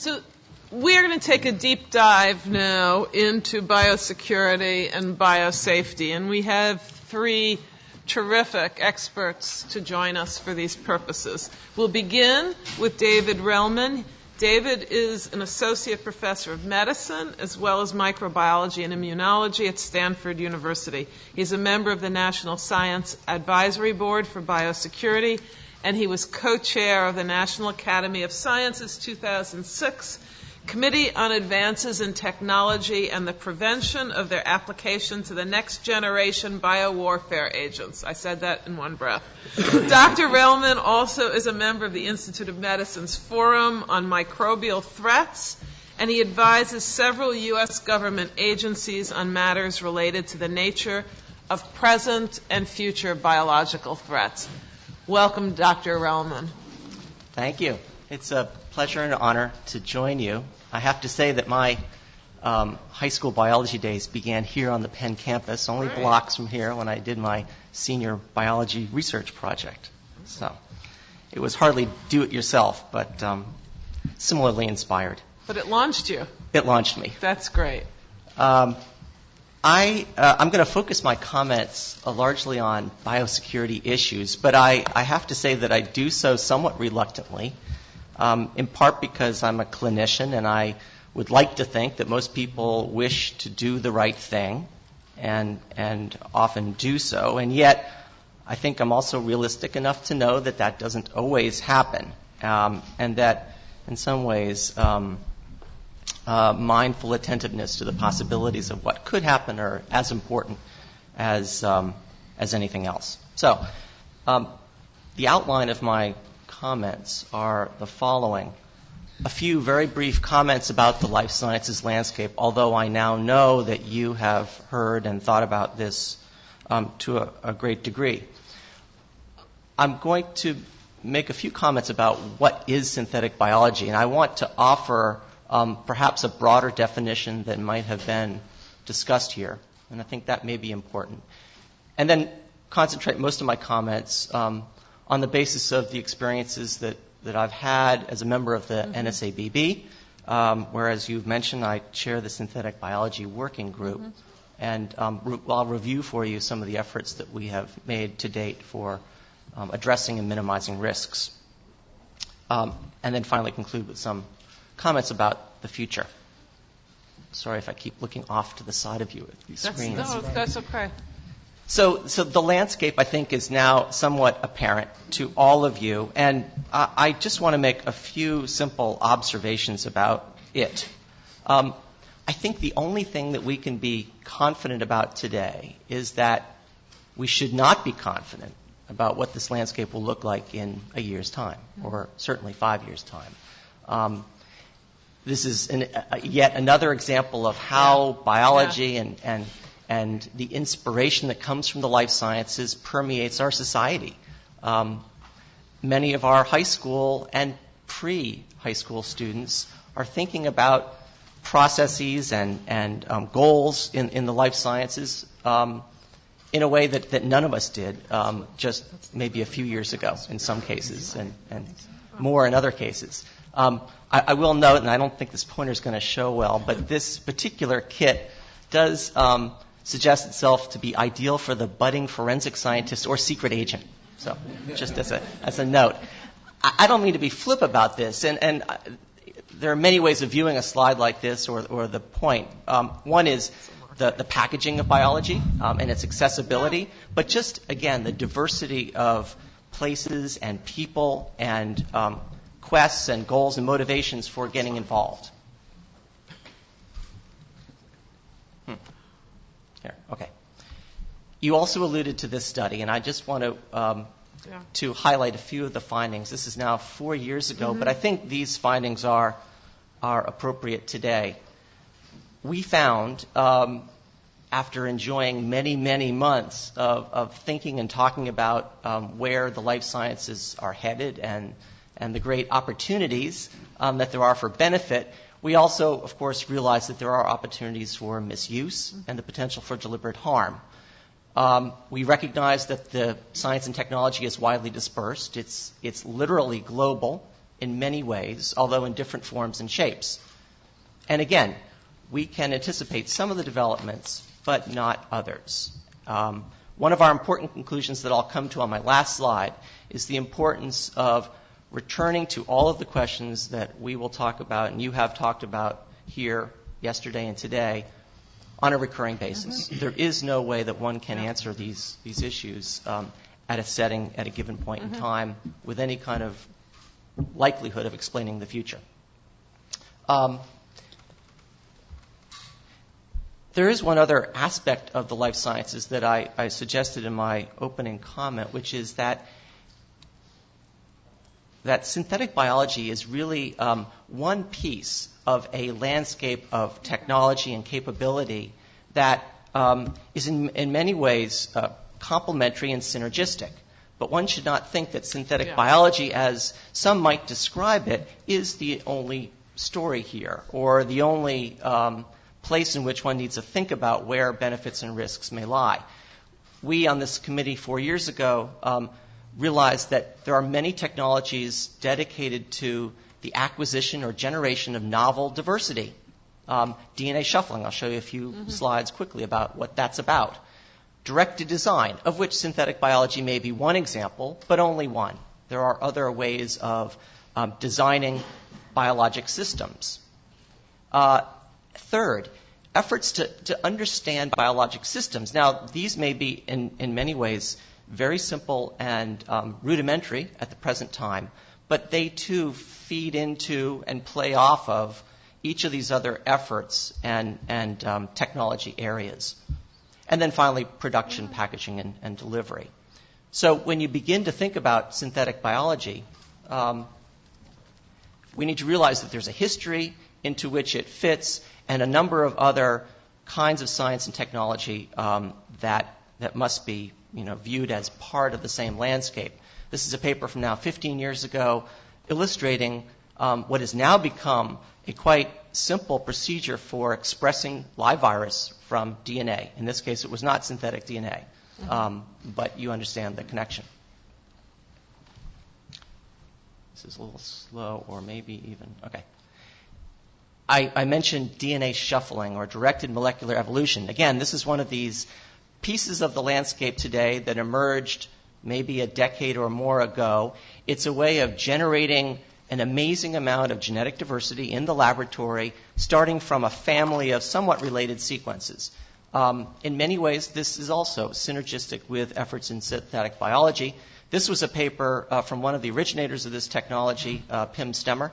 So we're going to take a deep dive now into biosecurity and biosafety, and we have three terrific experts to join us for these purposes. We'll begin with David Relman. David is an associate professor of medicine as well as microbiology and immunology at Stanford University. He's a member of the National Science Advisory Board for Biosecurity, and he was co-chair of the National Academy of Sciences 2006 Committee on Advances in Technology and the Prevention of Their Application to the Next Generation Biowarfare Agents. I said that in one breath. Dr. Relman also is a member of the Institute of Medicine's Forum on Microbial Threats, and he advises several U.S. government agencies on matters related to the nature of present and future biological threats. Welcome, Dr. Relman. Thank you. It's a pleasure and an honor to join you. I have to say that my high school biology days began here on the Penn campus, only blocks from here, when I did my senior biology research project. So it was hardly do-it-yourself, but similarly inspired. But it launched you. It launched me. That's great. I'm going to focus my comments largely on biosecurity issues, but I have to say that I do so somewhat reluctantly. In part because I'm a clinician and I would like to think that most people wish to do the right thing and often do so, and yet I think I'm also realistic enough to know that that doesn't always happen, and that in some ways mindful attentiveness to the possibilities of what could happen are as important as anything else. So the outline of my comments are the following. A few very brief comments about the life sciences landscape, although I now know that you have heard and thought about this to a great degree. I'm going to make a few comments about what is synthetic biology, and I want to offer perhaps a broader definition than might have been discussed here, and I think that may be important. And then concentrate most of my comments on the basis of the experiences that I've had as a member of the NSABB, where, as you've mentioned, I chair the Synthetic Biology Working Group, and I'll review for you some of the efforts that we have made to date for addressing and minimizing risks. And then finally conclude with some comments about the future. Sorry if I keep looking off to the side of you at these screens. No, that's okay. So the landscape, I think, is now somewhat apparent to all of you, and I just want to make a few simple observations about it. I think the only thing that we can be confident about today is that we should not be confident about what this landscape will look like in a year's time, or certainly 5 years' time. This is yet another example of how biology and the inspiration that comes from the life sciences permeates our society. Many of our high school and pre-high school students are thinking about processes and goals in the life sciences in a way that none of us did just maybe a few years ago in some cases, and more in other cases. I will note, and I don't think this pointer is going to show well, but this particular kit does suggests itself to be ideal for the budding forensic scientist or secret agent. So just as a note. I don't mean to be flip about this, and there are many ways of viewing a slide like this or the point. One is the packaging of biology and its accessibility, but just, again, the diversity of places and people and quests and goals and motivations for getting involved. Here, okay. You also alluded to this study, and I just want to highlight a few of the findings. This is now 4 years ago, but I think these findings are appropriate today. We found, after enjoying many, many months of thinking and talking about where the life sciences are headed and the great opportunities that there are for benefit, we also, of course, realize that there are opportunities for misuse and the potential for deliberate harm. We recognize that the science and technology is widely dispersed. It's literally global. in many ways, although in different forms and shapes. And again, we can anticipate some of the developments, but not others. One of our important conclusions that I'll come to on my last slide is the importance of returning to all of the questions that we will talk about and you have talked about here yesterday and today on a recurring basis. There is no way that one can answer these issues at a setting at a given point in time with any kind of likelihood of explaining the future. There is one other aspect of the life sciences that I suggested in my opening comment, which is that synthetic biology is really one piece of a landscape of technology and capability that is in many ways complementary and synergistic. But one should not think that synthetic biology, as some might describe it, is the only story here or the only place in which one needs to think about where benefits and risks may lie. We on this committee 4 years ago realized that there are many technologies dedicated to the acquisition or generation of novel diversity. DNA shuffling, I'll show you a few slides quickly about what that's about. Directed design, of which synthetic biology may be one example, but only one. There are other ways of designing biologic systems. Third, efforts to understand biologic systems. Now, these may be in many ways very simple and rudimentary at the present time, but they too feed into and play off of each of these other efforts and technology areas. And then finally, production, packaging, and delivery. So when you begin to think about synthetic biology, we need to realize that there's a history into which it fits and a number of other kinds of science and technology that must be viewed as part of the same landscape. This is a paper from now 15 years ago illustrating what has now become a quite simple procedure for expressing live virus from DNA. In this case, it was not synthetic DNA, but you understand the connection. This is a little slow, or maybe even, okay. I mentioned DNA shuffling or directed molecular evolution. Again, this is one of these pieces of the landscape today that emerged maybe a decade or more ago. It's a way of generating an amazing amount of genetic diversity in the laboratory, starting from a family of somewhat related sequences. In many ways, this is also synergistic with efforts in synthetic biology. This was a paper from one of the originators of this technology, Pim Stemmer,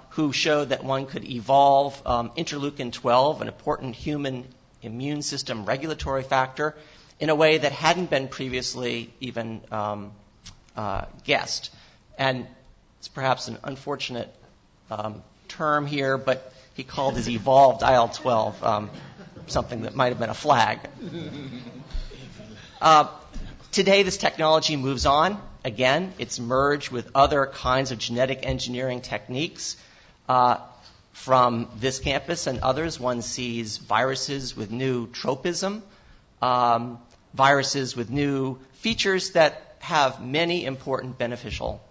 who showed that one could evolve interleukin-12, an important human immune system regulatory factor, in a way that hadn't been previously even guessed. And it's perhaps an unfortunate term here, but he called his evolved IL-12 something that might have been a flag. Today, this technology moves on. Again, it's merged with other kinds of genetic engineering techniques. From this campus and others, one sees viruses with new tropism, viruses with new features that have many important beneficial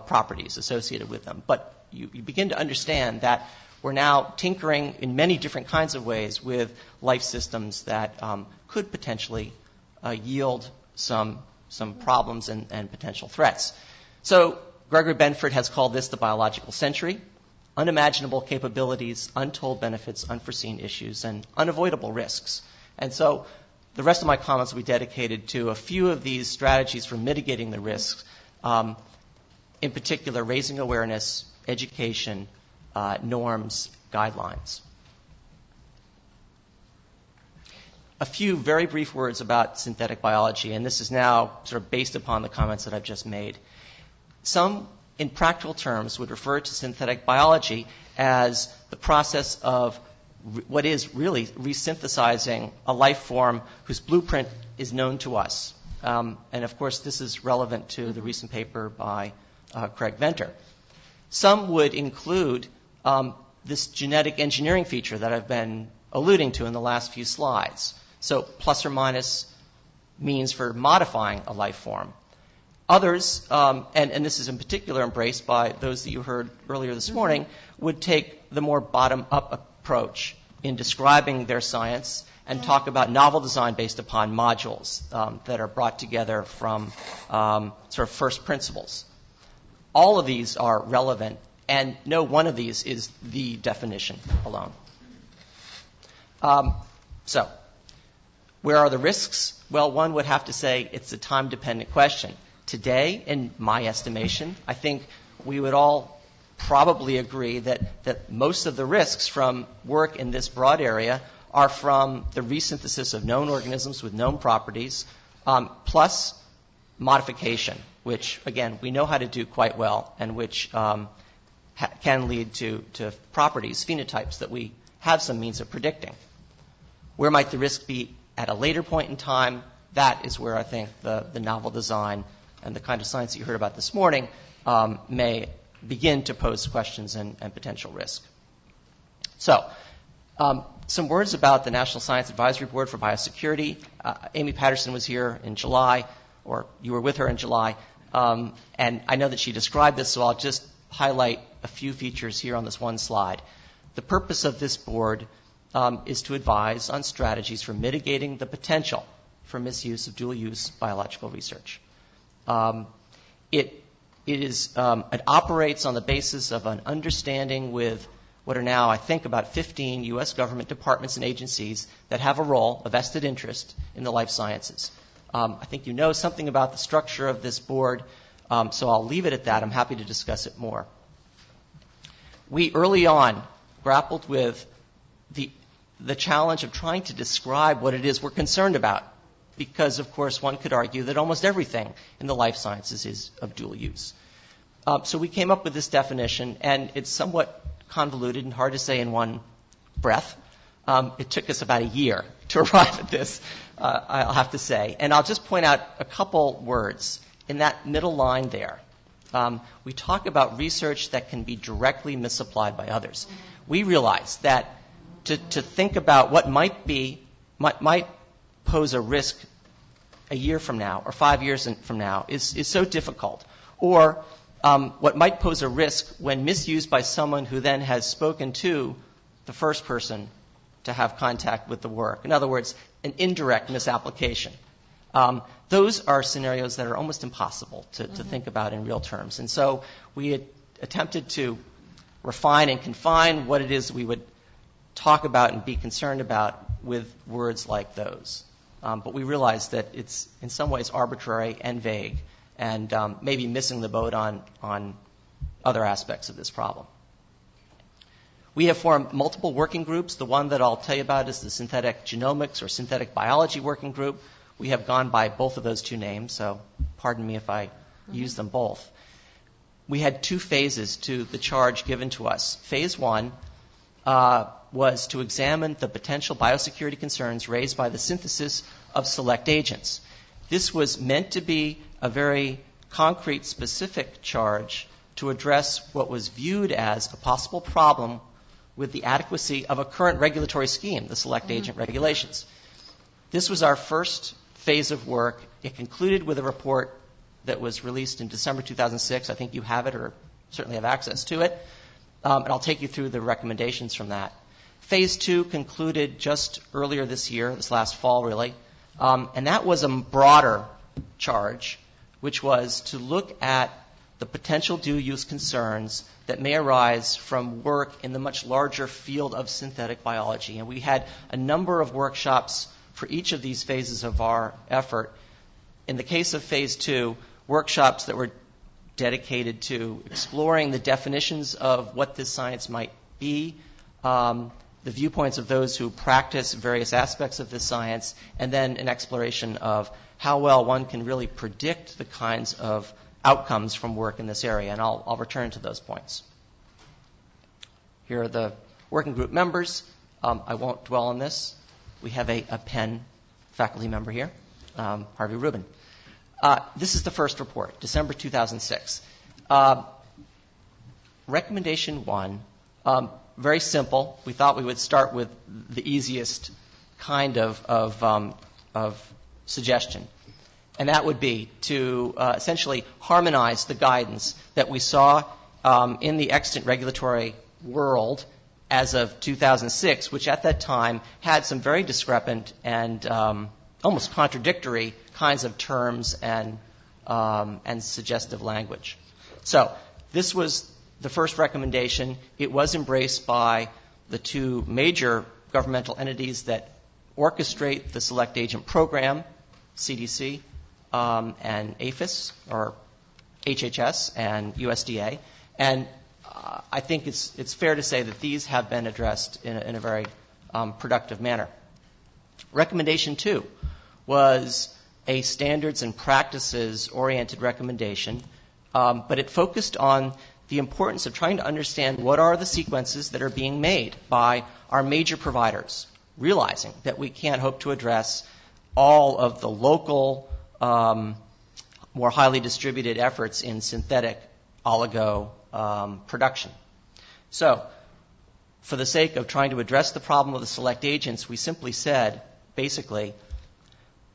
properties associated with them. But you begin to understand that we're now tinkering in many different kinds of ways with life systems that could potentially yield some problems and potential threats. So Gregory Benford has called this the biological century: unimaginable capabilities, untold benefits, unforeseen issues, and unavoidable risks. And so the rest of my comments will be dedicated to a few of these strategies for mitigating the risks, in particular raising awareness, education, norms, guidelines. A few very brief words about synthetic biology, and this is now sort of based upon the comments that I've just made. Some, in practical terms, would refer to synthetic biology as the process of what is really resynthesizing a life form whose blueprint is known to us. And of course, this is relevant to the recent paper by Craig Venter. Some would include this genetic engineering feature that I've been alluding to in the last few slides. So plus or minus means for modifying a life form. Others, and this is in particular embraced by those that you heard earlier this morning, would take the more bottom-up approach in describing their science and talk about novel design based upon modules that are brought together from sort of first principles. All of these are relevant, and no one of these is the definition alone. So, where are the risks? Well, one would have to say it's a time-dependent question. Today, in my estimation, I think we would all probably agree that most of the risks from work in this broad area are from the resynthesis of known organisms with known properties, plus modification, which, again, we know how to do quite well, and which can lead to properties, phenotypes, that we have some means of predicting. Where might the risk be at a later point in time? That is where I think the novel design and the kind of science that you heard about this morning may begin to pose questions and potential risk. So, some words about the National Science Advisory Board for Biosecurity. Amy Patterson was here in July, or you were with her in July, and I know that she described this, so I'll just highlight a few features here on this one slide. The purpose of this board is to advise on strategies for mitigating the potential for misuse of dual-use biological research. It operates on the basis of an understanding with what are now, I think, about 15 U.S. government departments and agencies that have a role, a vested interest in the life sciences. I think you know something about the structure of this board, so I'll leave it at that. I'm happy to discuss it more. We early on grappled with the challenge of trying to describe what it is we're concerned about, because, of course, one could argue that almost everything in the life sciences is of dual use. So we came up with this definition, and it's somewhat convoluted and hard to say in one breath. It took us about a year to arrive at this, I'll have to say. And I'll just point out a couple words. In that middle line there, we talk about research that can be directly misapplied by others. We realize that to think about what might pose a risk a year from now or 5 years from now is so difficult. Or what might pose a risk when misused by someone who then has spoken to the first person to have contact with the work. In other words, an indirect misapplication. Those are scenarios that are almost impossible to think about in real terms. And so we had attempted to refine and confine what it is we would talk about and be concerned about with words like those. But we realized that it's in some ways arbitrary and vague, and maybe missing the boat on other aspects of this problem. We have formed multiple working groups. The one that I'll tell you about is the Synthetic Genomics or Synthetic Biology Working Group. We have gone by both of those two names, so pardon me if I use them both. We had two phases to the charge given to us. Phase one was to examine the potential biosecurity concerns raised by the synthesis of select agents. This was meant to be a very concrete, specific charge to address what was viewed as a possible problem with the adequacy of a current regulatory scheme, the select agent regulations. This was our first phase of work. It concluded with a report that was released in December 2006. I think you have it or certainly have access to it. And I'll take you through the recommendations from that. Phase two concluded just earlier this year, this last fall really, and that was a broader charge, which was to look at the potential dual-use concerns that may arise from work in the much larger field of synthetic biology. And we had a number of workshops for each of these phases of our effort. In the case of phase two, workshops that were dedicated to exploring the definitions of what this science might be, the viewpoints of those who practice various aspects of this science, and then an exploration of how well one can really predict the kinds of outcomes from work in this area. And I'll return to those points. Here are the working group members. I won't dwell on this. We have a Penn faculty member here, Harvey Rubin. This is the first report, December 2006. Recommendation one, very simple. We thought we would start with the easiest kind of suggestion. And that would be to essentially harmonize the guidance that we saw in the extant regulatory world as of 2006, which at that time had some very discrepant and almost contradictory kinds of terms and suggestive language. So this was the first recommendation. It was embraced by the two major governmental entities that orchestrate the Select Agent Program, CDC, and APHIS, or HHS, and USDA. And I think it's fair to say that these have been addressed in a very productive manner. Recommendation 2 was a standards and practices oriented recommendation, but it focused on the importance of trying to understand what are the sequences that are being made by our major providers, realizing that we can't hope to address all of the local, more highly distributed efforts in synthetic oligo production. So, for the sake of trying to address the problem of the select agents, we simply said, basically,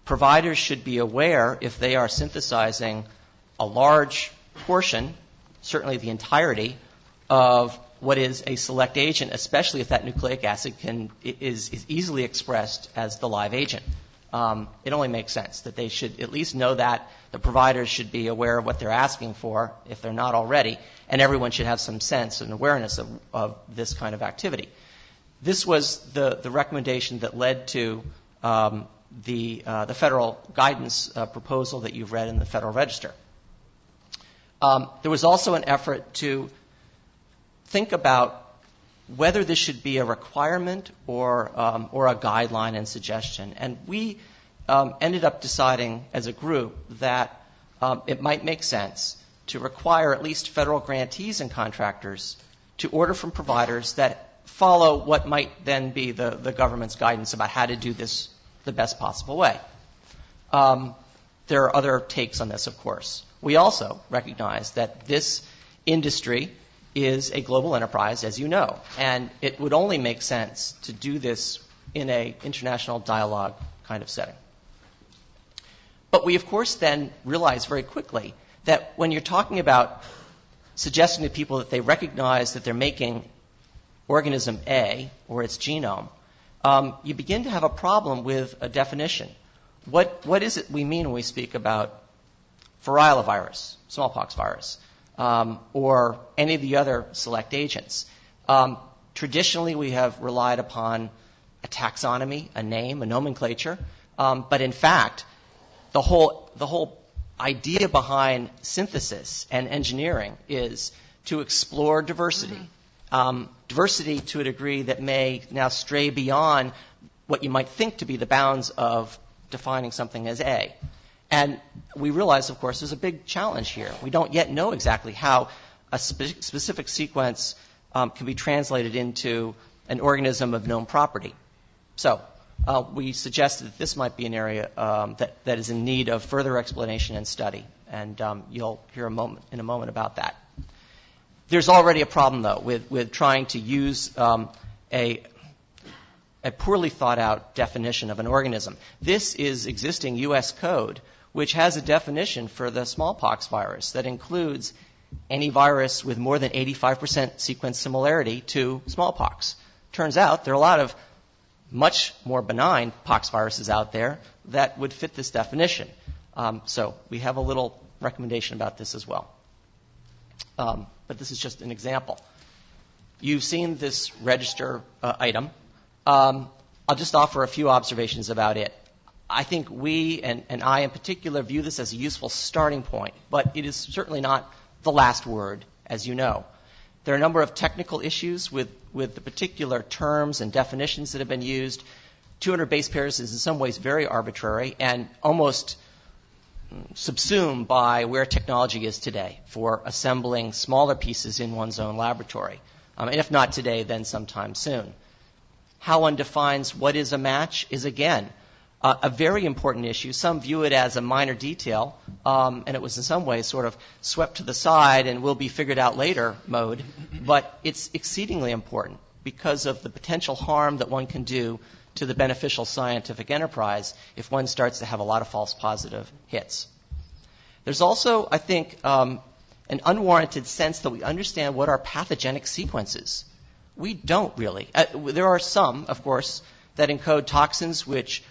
providers should be aware if they are synthesizing a large portion, certainly the entirety, of what is a select agent, especially if that nucleic acid is easily expressed as the live agent. It only makes sense that they should at least know that. The providers should be aware of what they're asking for, if they're not already, and everyone should have some sense and awareness of this kind of activity. This was the recommendation that led to the federal guidance proposal that you've read in the Federal Register. There was also an effort to think about whether this should be a requirement or a guideline and suggestion. And we ended up deciding as a group that it might make sense to require at least federal grantees and contractors to order from providers that follow what might then be the government's guidance about how to do this the best possible way. There are other takes on this, of course. We also recognize that this industry is a global enterprise, as you know, and it would only make sense to do this in an international dialogue kind of setting. But we, of course, then realize very quickly that when you're talking about suggesting to people that they recognize that they're making organism A or its genome, you begin to have a problem with a definition. What is it we mean when we speak about variovirus, smallpox virus, or any of the other select agents? Traditionally, we have relied upon a taxonomy, a name, a nomenclature, but in fact, the whole idea behind synthesis and engineering is to explore diversity. Diversity to a degree that may now stray beyond what you might think to be the bounds of defining something as A. And we realize, of course, there's a big challenge here. We don't yet know exactly how a specific sequence can be translated into an organism of known property. So we suggested that this might be an area that is in need of further explanation and study, and you'll hear in a moment about that. There's already a problem, though, with trying to use a poorly thought out definition of an organism. This is existing U.S. code, which has a definition for the smallpox virus that includes any virus with more than 85% sequence similarity to smallpox. Turns out there are a lot of much more benign pox viruses out there that would fit this definition. So we have a little recommendation about this as well. But this is just an example. You've seen this register item. I'll just offer a few observations about it. I think we, and I in particular, view this as a useful starting point, but it is certainly not the last word, as you know. There are a number of technical issues with the particular terms and definitions that have been used. 200 base pairs is in some ways very arbitrary and almost subsumed by where technology is today for assembling smaller pieces in one's own laboratory. And if not today, then sometime soon. How one defines what is a match is, again, a very important issue. Some view it as a minor detail, and it was in some ways sort of swept to the side and will be figured out later mode. But it's exceedingly important because of the potential harm that one can do to the beneficial scientific enterprise if one starts to have a lot of false positive hits. There's also, I think, an unwarranted sense that we understand what are pathogenic sequences. We don't really. There are some, of course, that encode toxins which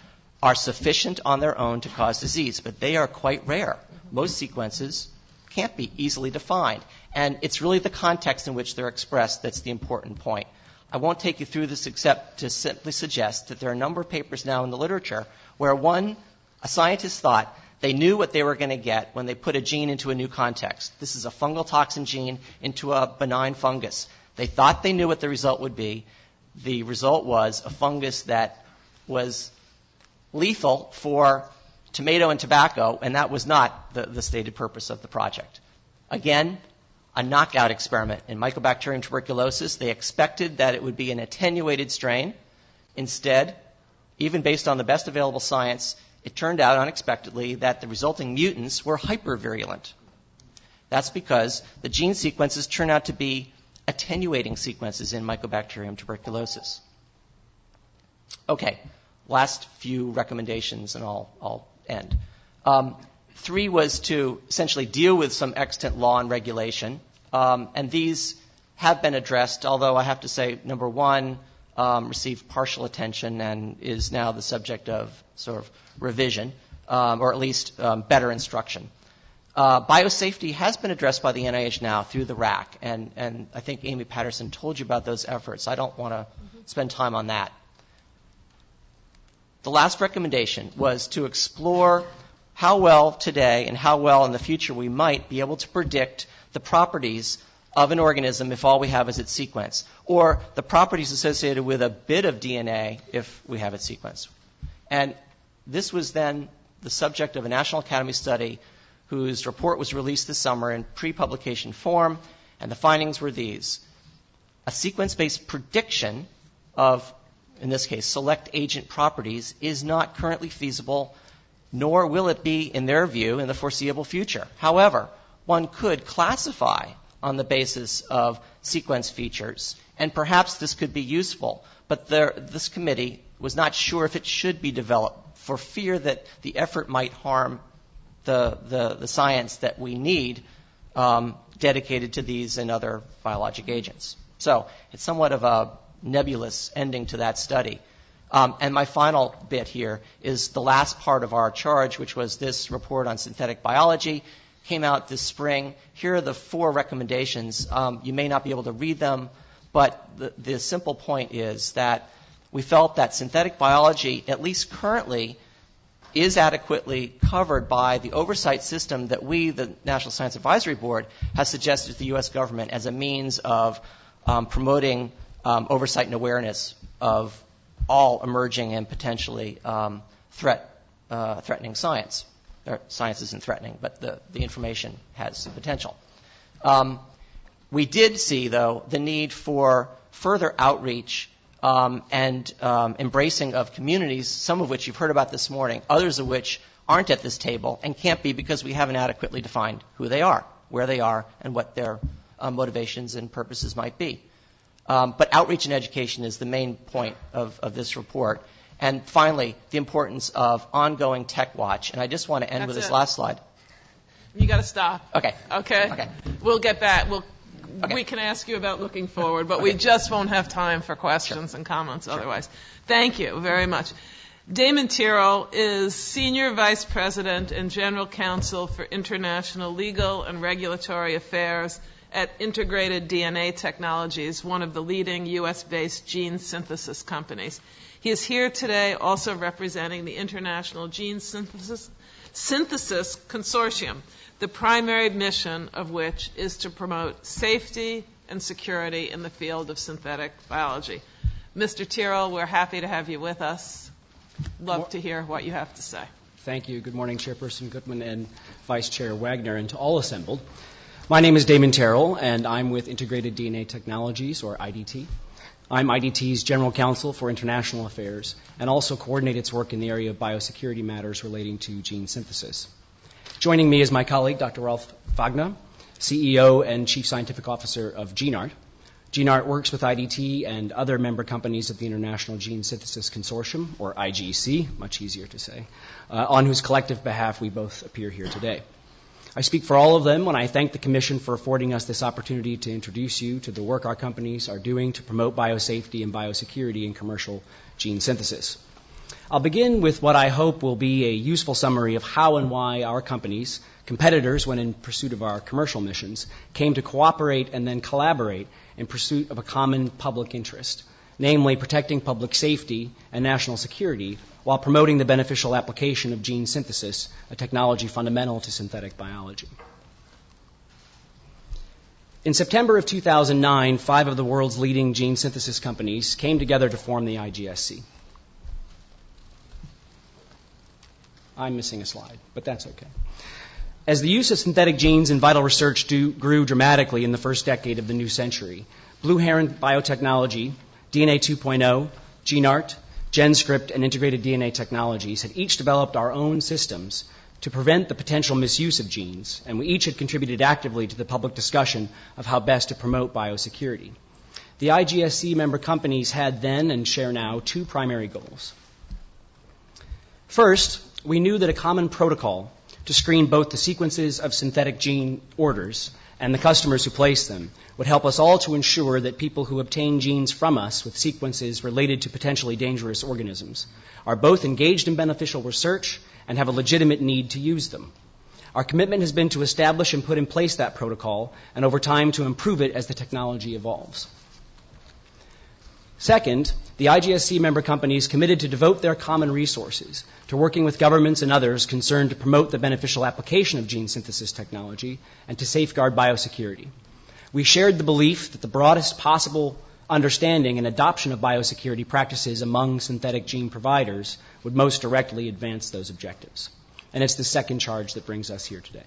are sufficient on their own to cause disease, but they are quite rare. Most sequences can't be easily defined, and it's really the context in which they're expressed that's the important point. I won't take you through this except to simply suggest that there are a number of papers now in the literature where a scientist thought they knew what they were going to get when they put a gene into a new context. This is a fungal toxin gene into a benign fungus. They thought they knew what the result would be. The result was a fungus that was lethal for tomato and tobacco, and that was not the stated purpose of the project. Again, a knockout experiment in Mycobacterium tuberculosis. They expected that it would be an attenuated strain. Instead, even based on the best available science, it turned out unexpectedly that the resulting mutants were hypervirulent. That's because the gene sequences turn out to be attenuating sequences in Mycobacterium tuberculosis. Okay, last few recommendations, and I'll end. 3 was to essentially deal with some extant law and regulation, and these have been addressed, although I have to say, number 1 received partial attention and is now the subject of sort of revision, or at least better instruction. Biosafety has been addressed by the NIH now through the RAC, and I think Amy Patterson told you about those efforts. I don't want to spend time on that. The last recommendation was to explore how well today and how well in the future we might be able to predict the properties of an organism if all we have is its sequence, or the properties associated with a bit of DNA if we have its sequence. And this was then the subject of a National Academy study whose report was released this summer in pre-publication form, and the findings were these. A sequence-based prediction of, in this case, select agent properties is not currently feasible, nor will it be, in their view, in the foreseeable future. However, one could classify on the basis of sequence features, and perhaps this could be useful, but this committee was not sure if it should be developed for fear that the effort might harm the science that we need dedicated to these and other biologic agents. So it's somewhat of a nebulous ending to that study. And my final bit here is the last part of our charge, which was this report on synthetic biology. Came out this spring. Here are the 4 recommendations. You may not be able to read them, but the simple point is that we felt that synthetic biology, at least currently, is adequately covered by the oversight system that we, the National Science Advisory Board, has suggested to the U.S. government as a means of promoting oversight and awareness of all emerging and potentially threatening science. Science isn't threatening, but the information has potential. We did see, though, the need for further outreach and embracing of communities, some of which you've heard about this morning, others of which aren't at this table and can't be because we haven't adequately defined who they are, where they are, and what their motivations and purposes might be. But outreach and education is the main point of this report. And finally, the importance of ongoing Tech Watch. And I just want to end with this last slide. You got to stop. Okay. Okay. We'll get back. Okay. We can ask you about looking forward, but we just won't have time for questions and comments otherwise. Thank you very much. Damon Tyrrell is Senior Vice President and General Counsel for International Legal and Regulatory Affairs at Integrated DNA Technologies, one of the leading U.S.-based gene synthesis companies. He is here today also representing the International Gene Synthesis Consortium, the primary mission of which is to promote safety and security in the field of synthetic biology. Mr. Tyrrell, we're happy to have you with us. Love to hear what you have to say. Thank you. Good morning, Chairperson Goodman and Vice Chair Wagner, and to all assembled. My name is Damon Tyrrell, and I'm with Integrated DNA Technologies, or IDT. I'm IDT's General Counsel for International Affairs and also coordinate its work in the area of biosecurity matters relating to gene synthesis. Joining me is my colleague, Dr. Ralph Wagner, CEO and Chief Scientific Officer of GeneArt. GeneArt works with IDT and other member companies of the International Gene Synthesis Consortium, or IGC, much easier to say, on whose collective behalf we both appear here today. I speak for all of them when I thank the Commission for affording us this opportunity to introduce you to the work our companies are doing to promote biosafety and biosecurity in commercial gene synthesis. I'll begin with what I hope will be a useful summary of how and why our companies, competitors when in pursuit of our commercial missions, came to cooperate and then collaborate in pursuit of a common public interest, namely protecting public safety and national security while promoting the beneficial application of gene synthesis, a technology fundamental to synthetic biology. In September of 2009, 5 of the world's leading gene synthesis companies came together to form the IGSC. I'm missing a slide, but that's okay. As the use of synthetic genes in vital research grew dramatically in the first decade of the new century, Blue Heron Biotechnology, DNA 2.0, GeneArt, GenScript, and Integrated DNA Technologies had each developed our own systems to prevent the potential misuse of genes, and we each had contributed actively to the public discussion of how best to promote biosecurity. The IGSC member companies had then and share now 2 primary goals. First, we knew that a common protocol to screen both the sequences of synthetic gene orders and the customers who place them would help us all to ensure that people who obtain genes from us with sequences related to potentially dangerous organisms are both engaged in beneficial research and have a legitimate need to use them. Our commitment has been to establish and put in place that protocol and over time to improve it as the technology evolves. Second, the IGSC member companies committed to devote their common resources to working with governments and others concerned to promote the beneficial application of gene synthesis technology and to safeguard biosecurity. We shared the belief that the broadest possible understanding and adoption of biosecurity practices among synthetic gene providers would most directly advance those objectives. And it's the second charge that brings us here today.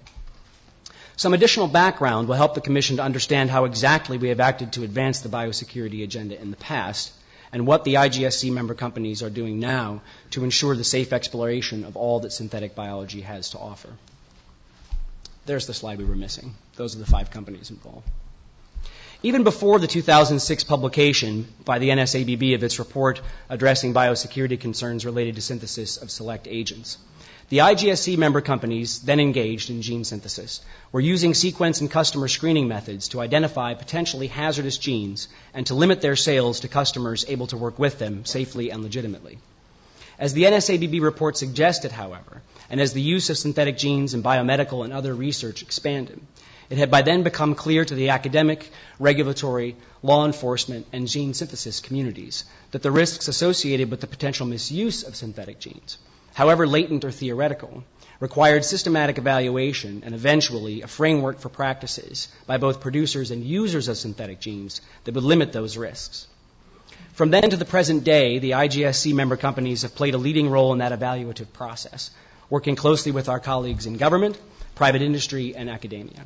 Some additional background will help the Commission to understand how exactly we have acted to advance the biosecurity agenda in the past and what the IGSC member companies are doing now to ensure the safe exploration of all that synthetic biology has to offer. There's the slide we were missing. Those are the 5 companies involved. Even before the 2006 publication by the NSABB of its report addressing biosecurity concerns related to synthesis of select agents, the IGSC member companies, then engaged in gene synthesis, were using sequence and customer screening methods to identify potentially hazardous genes and to limit their sales to customers able to work with them safely and legitimately. As the NSABB report suggested, however, and as the use of synthetic genes in biomedical and other research expanded, it had by then become clear to the academic, regulatory, law enforcement, and gene synthesis communities that the risks associated with the potential misuse of synthetic genes, however latent or theoretical, required systematic evaluation and eventually a framework for practices by both producers and users of synthetic genes that would limit those risks. From then to the present day, the IGSC member companies have played a leading role in that evaluative process, working closely with our colleagues in government, private industry, and academia.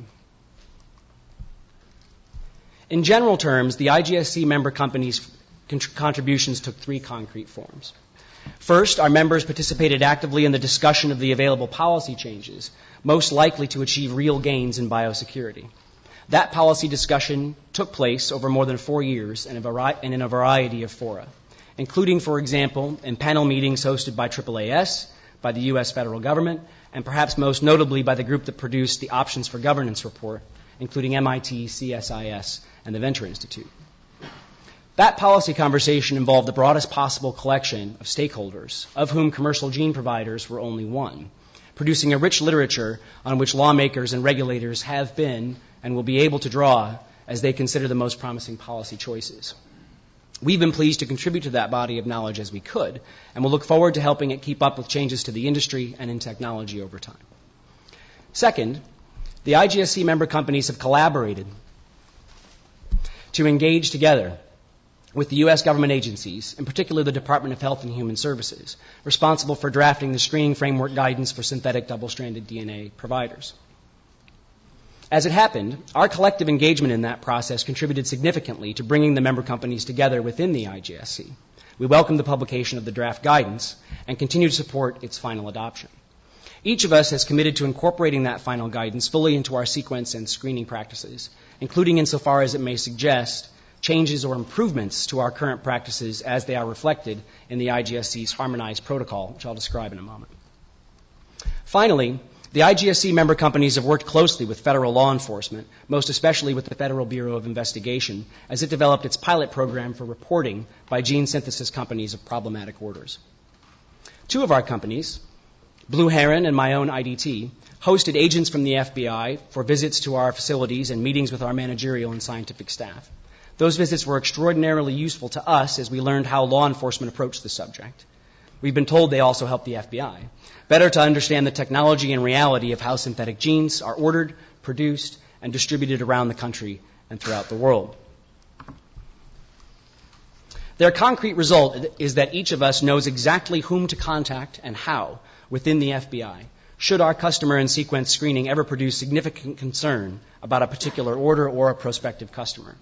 In general terms, the IGSC member companies' contributions took 3 concrete forms. First, our members participated actively in the discussion of the available policy changes, most likely to achieve real gains in biosecurity. That policy discussion took place over more than 4 years and in a variety of fora, including, for example, in panel meetings hosted by AAAS, by the U.S. federal government, and perhaps most notably by the group that produced the Options for Governance report, including MIT, CSIS, and the Venture Institute. That policy conversation involved the broadest possible collection of stakeholders, of whom commercial gene providers were only one, producing a rich literature on which lawmakers and regulators have been and will be able to draw as they consider the most promising policy choices. We've been pleased to contribute to that body of knowledge as we could, and we'll look forward to helping it keep up with changes to the industry and in technology over time. Second, the IGSC member companies have collaborated to engage together with the U.S. government agencies, in particular the Department of Health and Human Services, responsible for drafting the screening framework guidance for synthetic double-stranded DNA providers. As it happened, our collective engagement in that process contributed significantly to bringing the member companies together within the IGSC. We welcome the publication of the draft guidance and continue to support its final adoption. Each of us has committed to incorporating that final guidance fully into our sequence and screening practices, including insofar as it may suggest changes or improvements to our current practices as they are reflected in the IGSC's harmonized protocol, which I'll describe in a moment. Finally, the IGSC member companies have worked closely with federal law enforcement, most especially with the Federal Bureau of Investigation, as it developed its pilot program for reporting by gene synthesis companies of problematic orders. Two of our companies, Blue Heron and my own IDT, hosted agents from the FBI for visits to our facilities and meetings with our managerial and scientific staff. Those visits were extraordinarily useful to us as we learned how law enforcement approached the subject. We've been told they also help the FBI better to understand the technology and reality of how synthetic genes are ordered, produced, and distributed around the country and throughout the world. Their concrete result is that each of us knows exactly whom to contact and how within the FBI, should our customer and sequence screening ever produce significant concern about a particular order or a prospective customer.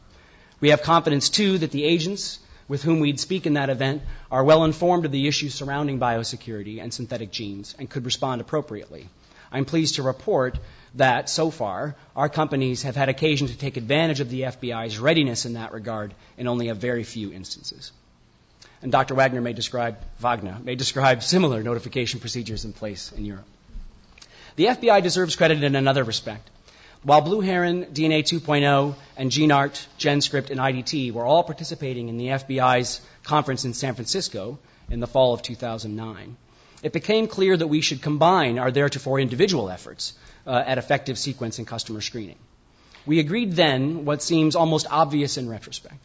We have confidence, too, that the agents with whom we'd speak in that event are well informed of the issues surrounding biosecurity and synthetic genes and could respond appropriately. I'm pleased to report that, so far, our companies have had occasion to take advantage of the FBI's readiness in that regard in only a very few instances. And Dr. Wagner may describe similar notification procedures in place in Europe. The FBI deserves credit in another respect. While Blue Heron, DNA 2.0, and GeneArt, GenScript, and IDT were all participating in the FBI's conference in San Francisco in the fall of 2009, it became clear that we should combine our theretofore individual efforts at effective sequence and customer screening. We agreed then, what seems almost obvious in retrospect,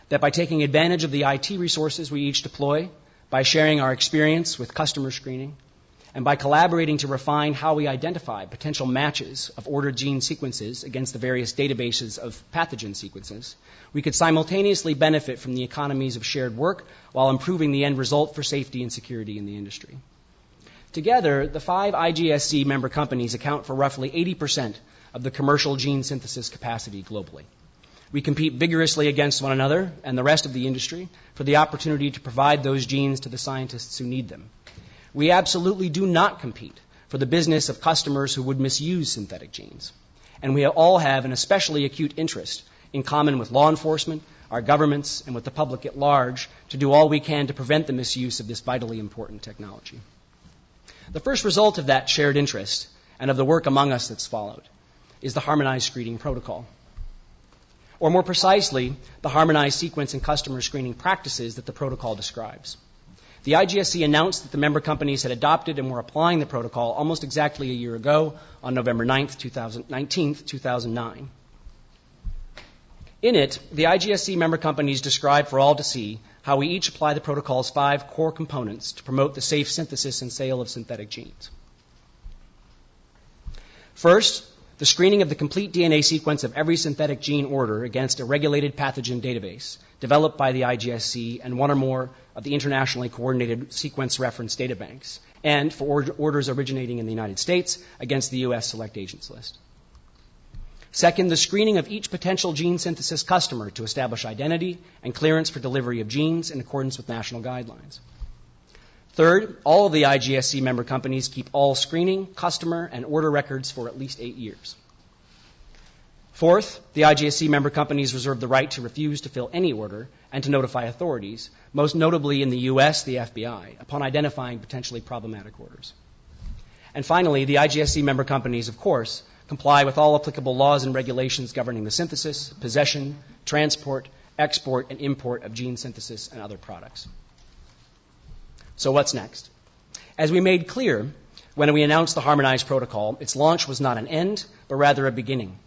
that by taking advantage of the IT resources we each deploy, by sharing our experience with customer screening, and by collaborating to refine how we identify potential matches of ordered gene sequences against the various databases of pathogen sequences, we could simultaneously benefit from the economies of shared work while improving the end result for safety and security in the industry. Together, the 5 IGSC member companies account for roughly 80% of the commercial gene synthesis capacity globally. We compete vigorously against one another and the rest of the industry for the opportunity to provide those genes to the scientists who need them. We absolutely do not compete for the business of customers who would misuse synthetic genes. And we all have an especially acute interest, in common with law enforcement, our governments, and with the public at large, to do all we can to prevent the misuse of this vitally important technology. The first result of that shared interest, and of the work among us that's followed, is the harmonized screening protocol. Or more precisely, the harmonized sequence and customer screening practices that the protocol describes. The IGSC announced that the member companies had adopted and were applying the protocol almost exactly a year ago on November 19th, 2009. In it, the IGSC member companies describe for all to see how we each apply the protocol's 5 core components to promote the safe synthesis and sale of synthetic genes. First, the screening of the complete DNA sequence of every synthetic gene order against a regulated pathogen database developed by the IGSC and one or more of the internationally coordinated sequence reference databanks, and for orders originating in the United States against the U.S. Select Agents List. Second, the screening of each potential gene synthesis customer to establish identity and clearance for delivery of genes in accordance with national guidelines. Third, all of the IGSC member companies keep all screening, customer, and order records for at least 8 years. Fourth, the IGSC member companies reserve the right to refuse to fill any order and to notify authorities, most notably in the U.S., the FBI, upon identifying potentially problematic orders. And finally, the IGSC member companies, of course, comply with all applicable laws and regulations governing the synthesis, possession, transport, export, and import of gene synthesis and other products. So what's next? As we made clear when we announced the harmonized protocol, its launch was not an end, but rather a beginning.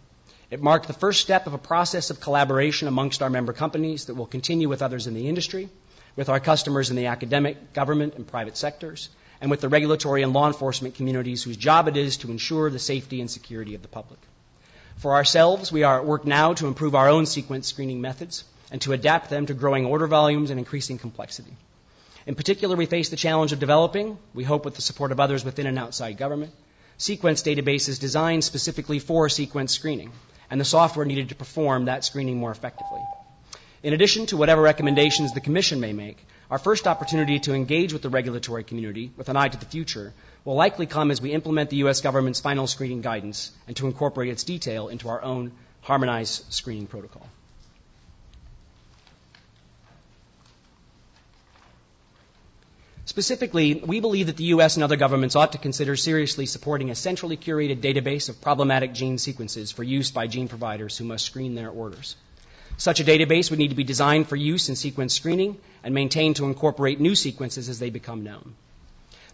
It marked the first step of a process of collaboration amongst our member companies that will continue with others in the industry, with our customers in the academic, government, and private sectors, and with the regulatory and law enforcement communities whose job it is to ensure the safety and security of the public. For ourselves, we are at work now to improve our own sequence screening methods and to adapt them to growing order volumes and increasing complexity. In particular, we face the challenge of developing, we hope with the support of others within and outside government, sequence databases designed specifically for sequence screening, and the software needed to perform that screening more effectively. In addition to whatever recommendations the Commission may make, our first opportunity to engage with the regulatory community with an eye to the future will likely come as we implement the U.S. government's final screening guidance and to incorporate its detail into our own harmonized screening protocol. Specifically, we believe that the U.S. and other governments ought to consider seriously supporting a centrally curated database of problematic gene sequences for use by gene providers who must screen their orders. Such a database would need to be designed for use in sequence screening and maintained to incorporate new sequences as they become known.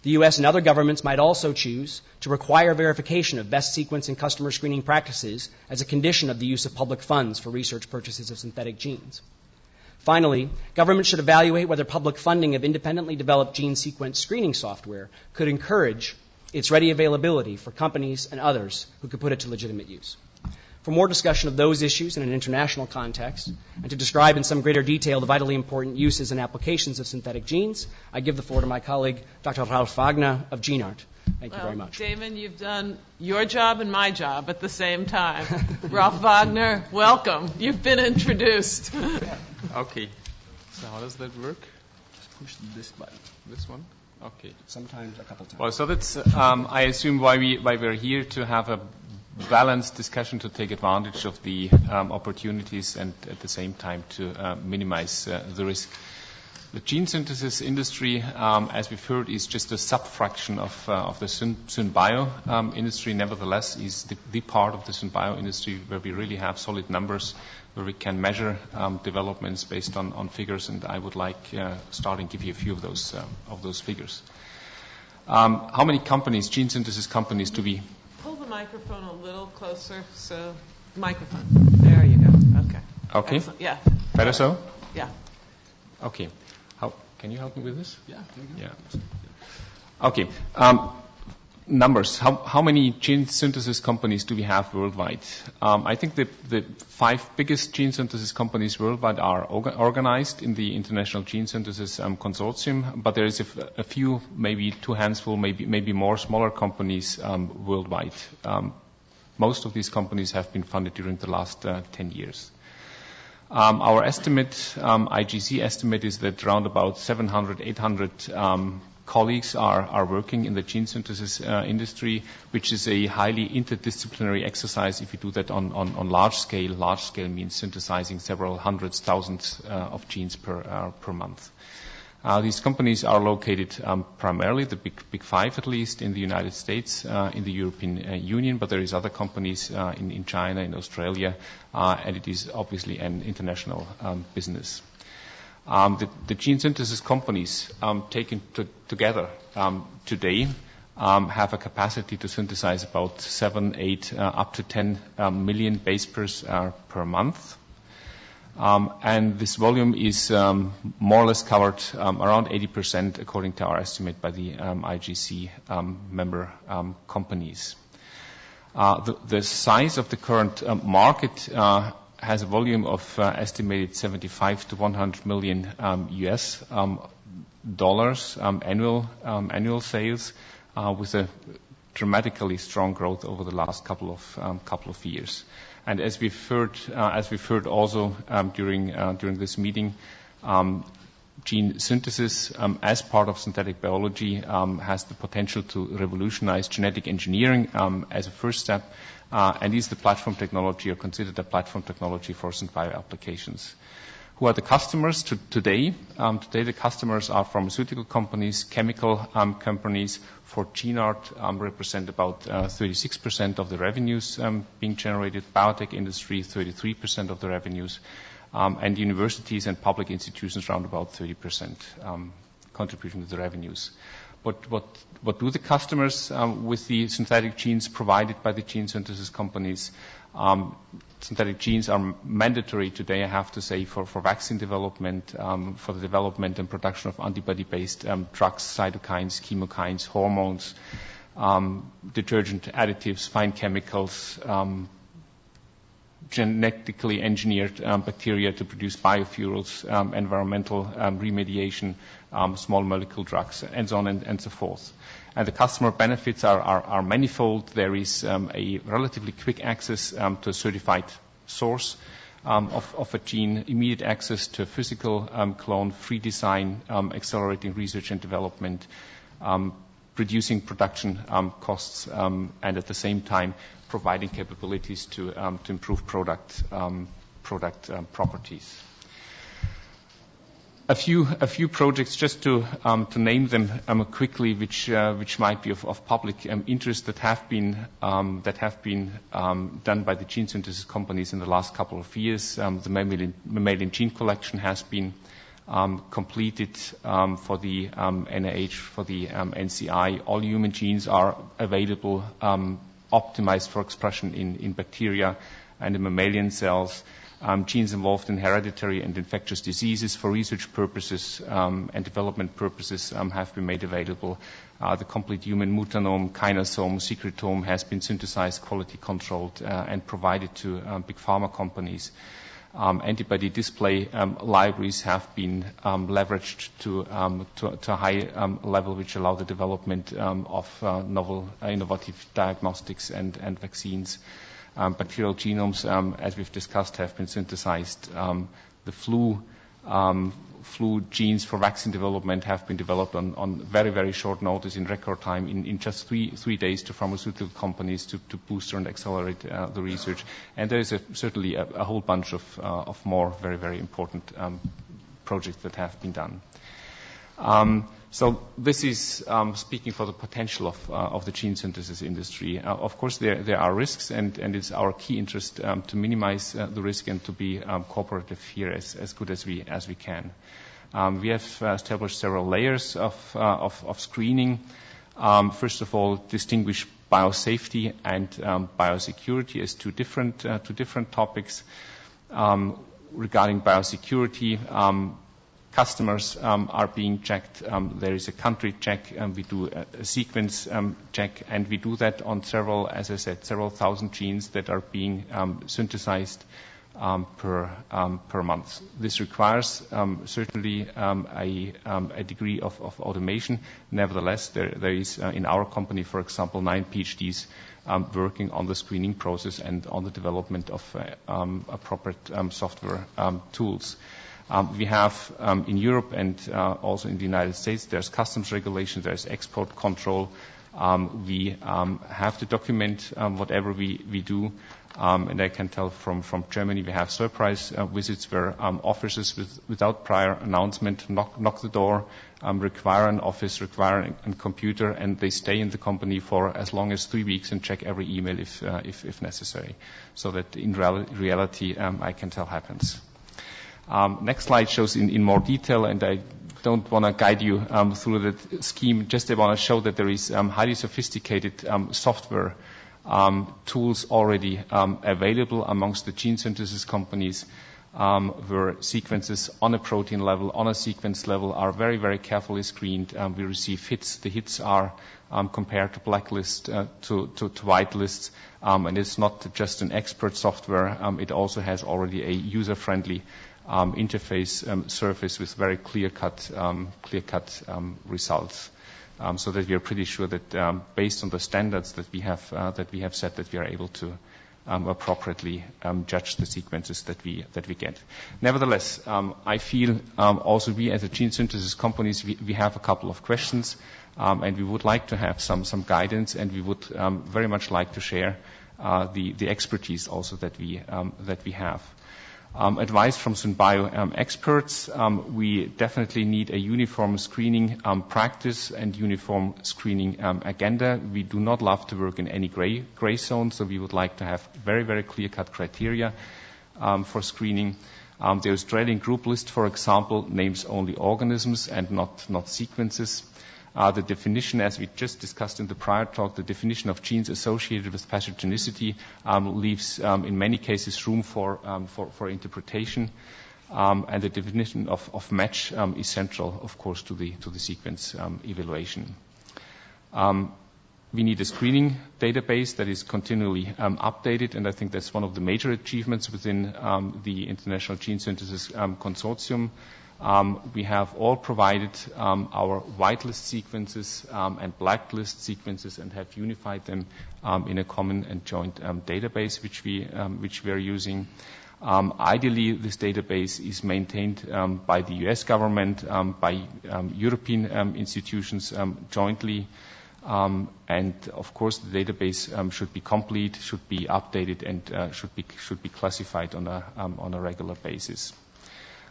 The U.S. and other governments might also choose to require verification of best sequence and customer screening practices as a condition of the use of public funds for research purchases of synthetic genes. Finally, governments should evaluate whether public funding of independently developed gene sequence screening software could encourage its ready availability for companies and others who could put it to legitimate use. For more discussion of those issues in an international context, and to describe in some greater detail the vitally important uses and applications of synthetic genes, I give the floor to my colleague, Dr. Ralf Wagner of GeneArt. Thank you very much. Damon, you've done your job and my job at the same time. Ralf Wagner, welcome. You've been introduced. Okay. So how does that work? Just push this button. This one? Okay. Sometimes a couple times. Well, so that's, I assume, why we're here, to have a balanced discussion, to take advantage of the opportunities and at the same time to minimize the risk. The gene synthesis industry, as we've heard, is just a sub-fraction of the synbio industry. Nevertheless, is the part of the synbio industry where we really have solid numbers, where we can measure developments based on figures, and I would like start and give you a few of those figures. How many companies, gene synthesis companies, do we? Pull the microphone a little closer. So, microphone. There you go. Okay. Okay. Excellent. Yeah. Better so? Yeah. Okay. Can you help me with this? Yeah. Yeah. Okay. Numbers. How many gene synthesis companies do we have worldwide? I think the 5 biggest gene synthesis companies worldwide are organized in the International Gene Synthesis Consortium, but there is a few, maybe 2 handful, maybe more smaller companies worldwide. Most of these companies have been funded during the last 10 years. Our estimate, IGC estimate, is that around about 700, 800 colleagues are working in the gene synthesis industry, which is a highly interdisciplinary exercise if you do that on large scale. Large scale means synthesizing several hundreds, thousands of genes per month. These companies are located primarily, the big 5 at least, in the United States, in the European Union, but there is other companies in China, in Australia, and it is obviously an international business. The gene synthesis companies taken together today have a capacity to synthesize about 7, 8, up to 10 million base pairs per month. And this volume is more or less covered around 80%, according to our estimate, by the IGC member companies. The size of the current market has a volume of estimated 75 to 100 million US dollars annual sales, with a dramatically strong growth over the last couple of years. And as we've heard also during this meeting, gene synthesis as part of synthetic biology has the potential to revolutionize genetic engineering as a first step, and is the platform technology, or considered a platform technology for synbio applications. Who are the customers today? Today the customers are pharmaceutical companies, chemical companies. For GeneArt, represent about 36% of the revenues being generated. Biotech industry, 33% of the revenues. And universities and public institutions around about 30% contribution to the revenues. What do the customers with the synthetic genes provided by the gene synthesis companies? Synthetic genes are mandatory today, I have to say, for vaccine development, for the development and production of antibody-based drugs, cytokines, chemokines, hormones, detergent additives, fine chemicals, genetically engineered bacteria to produce biofuels, environmental remediation, small molecule drugs, and so on and so forth. And the customer benefits are manifold. There is a relatively quick access to a certified source of a gene, immediate access to a physical clone, free design, accelerating research and development, reducing production costs, and at the same time providing capabilities to improve product properties. A few projects, just to name them quickly, which might be of public interest, that have been done by the gene synthesis companies in the last couple of years. The mammalian gene collection has been completed for the NIH, for the NCI. All human genes are available, optimized for expression in bacteria and in mammalian cells. Genes involved in hereditary and infectious diseases for research purposes and development purposes have been made available. The complete human mutanome, kinosome, secretome has been synthesized, quality controlled, and provided to big pharma companies. Antibody display libraries have been leveraged to a high level, which allow the development of novel, innovative diagnostics and vaccines. Bacterial genomes, as we've discussed, have been synthesized. The flu genes for vaccine development have been developed on very, very short notice, in record time, in just three days, to pharmaceutical companies to boost and accelerate the research. And there is certainly a whole bunch of more very, very important projects that have been done. So this is speaking for the potential of the gene synthesis industry. Of course, there are risks, and it's our key interest to minimize the risk and to be cooperative here as good as we can. We have established several layers of screening. First of all, distinguish biosafety and biosecurity as two different topics. Regarding biosecurity, customers are being checked. There is a country check, and we do a sequence check, and we do that on several thousand genes that are being synthesized per month. This requires certainly a degree of automation. Nevertheless, there is in our company, for example, 9 PhDs working on the screening process and on the development of appropriate software tools. We have in Europe and also in the United States, there's customs regulation, there's export control. We have to document whatever we do. And I can tell from Germany, we have surprise visits where officers without prior announcement knock the door, require an office, require a computer, and they stay in the company for as long as 3 weeks and check every email if necessary. So that in reality, I can tell happens. Next slide shows in more detail, and I don't want to guide you through the scheme. Just I want to show that there is highly sophisticated software tools already available amongst the gene synthesis companies, where sequences on a protein level, on a sequence level, are very, very carefully screened. We receive hits. The hits are compared to blacklist to whitelists, and it's not just an expert software. It also has already a user-friendly interface surface with very clear-cut results, so that we are pretty sure that based on the standards that we have set, that we are able to appropriately judge the sequences that we get. Nevertheless, I feel also we as a gene synthesis companies, we have a couple of questions, and we would like to have some guidance, and we would very much like to share the expertise also that we have. Advice from SynBio experts, we definitely need a uniform screening practice and uniform screening agenda. We do not love to work in any gray zone, so we would like to have very, very clear-cut criteria for screening. The Australian group list, for example, names only organisms and not sequences. The definition, as we just discussed in the prior talk, the definition of genes associated with pathogenicity leaves, in many cases, room for interpretation. And the definition of match is central, of course, to the sequence evaluation. We need a screening database that is continually updated, and I think that's one of the major achievements within the International Gene Synthesis Consortium. We have all provided our whitelist sequences and blacklist sequences and have unified them in a common and joint database which we are using. Ideally, this database is maintained by the US government, by European institutions jointly, and of course the database should be complete, should be updated, and should be classified on a regular basis.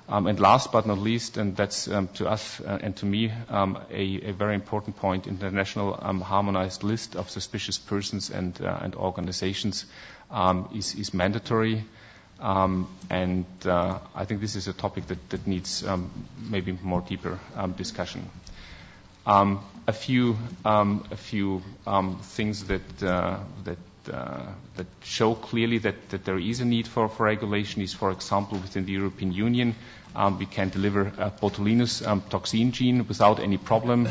And last but not least, and that's to us and to me a very important point, international harmonized list of suspicious persons and organizations is mandatory. And I think this is a topic that needs maybe more deeper discussion. A few things that show clearly that there is a need for regulation is, for example, within the European Union, we can deliver a botulinus toxin gene without any problem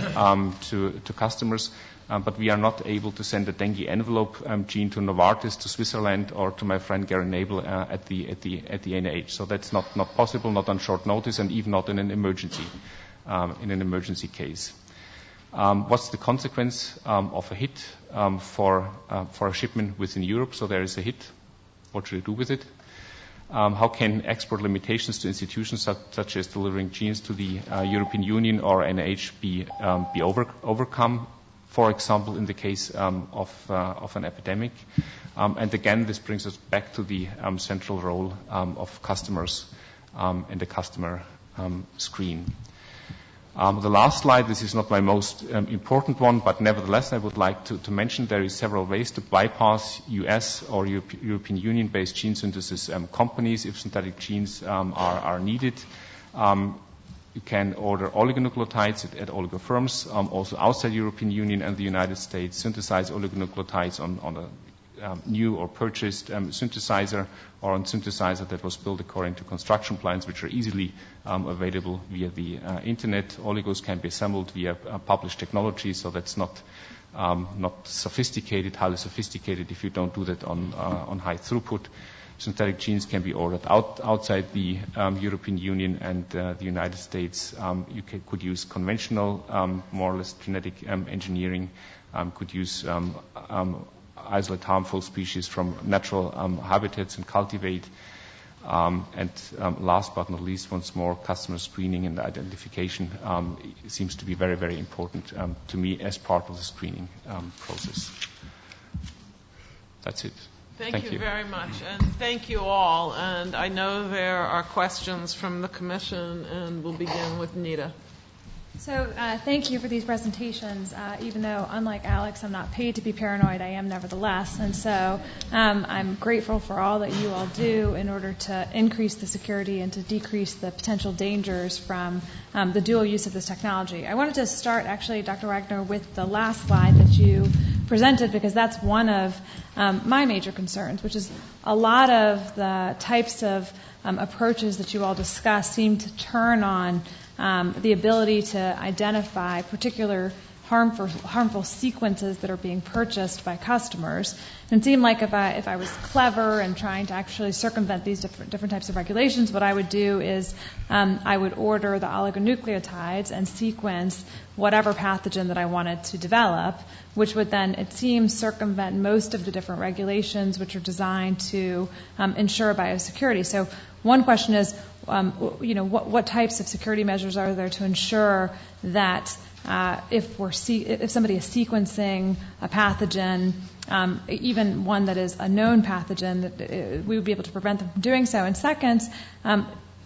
to customers, but we are not able to send a dengue envelope gene to Novartis, to Switzerland, or to my friend Gary Nabel at the NIH. So that's not possible, not on short notice, and even not in an emergency case. What's the consequence of a hit for a shipment within Europe? So there is a hit. What should I do with it? How can export limitations to institutions such as delivering genes to the European Union or NIH be overcome? For example, in the case of an epidemic. And again, this brings us back to the central role of customers and the customer screen. The last slide, this is not my most important one, but nevertheless I would like to mention there is several ways to bypass US or European Union-based gene synthesis companies if synthetic genes are needed. You can order oligonucleotides at oligo firms, also outside European Union and the United States, synthesize oligonucleotides on a new or purchased synthesizer or on synthesizer that was built according to construction plans, which are easily available via the internet. Oligos can be assembled via published technology, so that's not sophisticated, highly sophisticated if you don't do that on high throughput. Synthetic genes can be ordered outside the European Union and the United States. You could use conventional, more or less genetic engineering, could use isolate harmful species from natural habitats and cultivate. And last but not least, once more, customer screening and identification seems to be very, very important to me as part of the screening process. That's it. Thank you very much, and thank you all. And I know there are questions from the Commission, and we'll begin with Nita. So thank you for these presentations. Even though, unlike Alex, I'm not paid to be paranoid, I am nevertheless. And so I'm grateful for all that you all do in order to increase the security and to decrease the potential dangers from the dual use of this technology. I wanted to start, actually, Dr. Wagner, with the last slide that you presented, because that's one of my major concerns, which is a lot of the types of approaches that you all discuss seem to turn on the ability to identify particular harmful sequences that are being purchased by customers. And it seemed like if I was clever and trying to actually circumvent these different types of regulations, what I would do is I would order the oligonucleotides and sequence whatever pathogen that I wanted to develop, which would then, it seems, circumvent most of the different regulations which are designed to ensure biosecurity. So one question is, what types of security measures are there to ensure that if somebody is sequencing a pathogen, even one that is a known pathogen, that we would be able to prevent them from doing so? And second,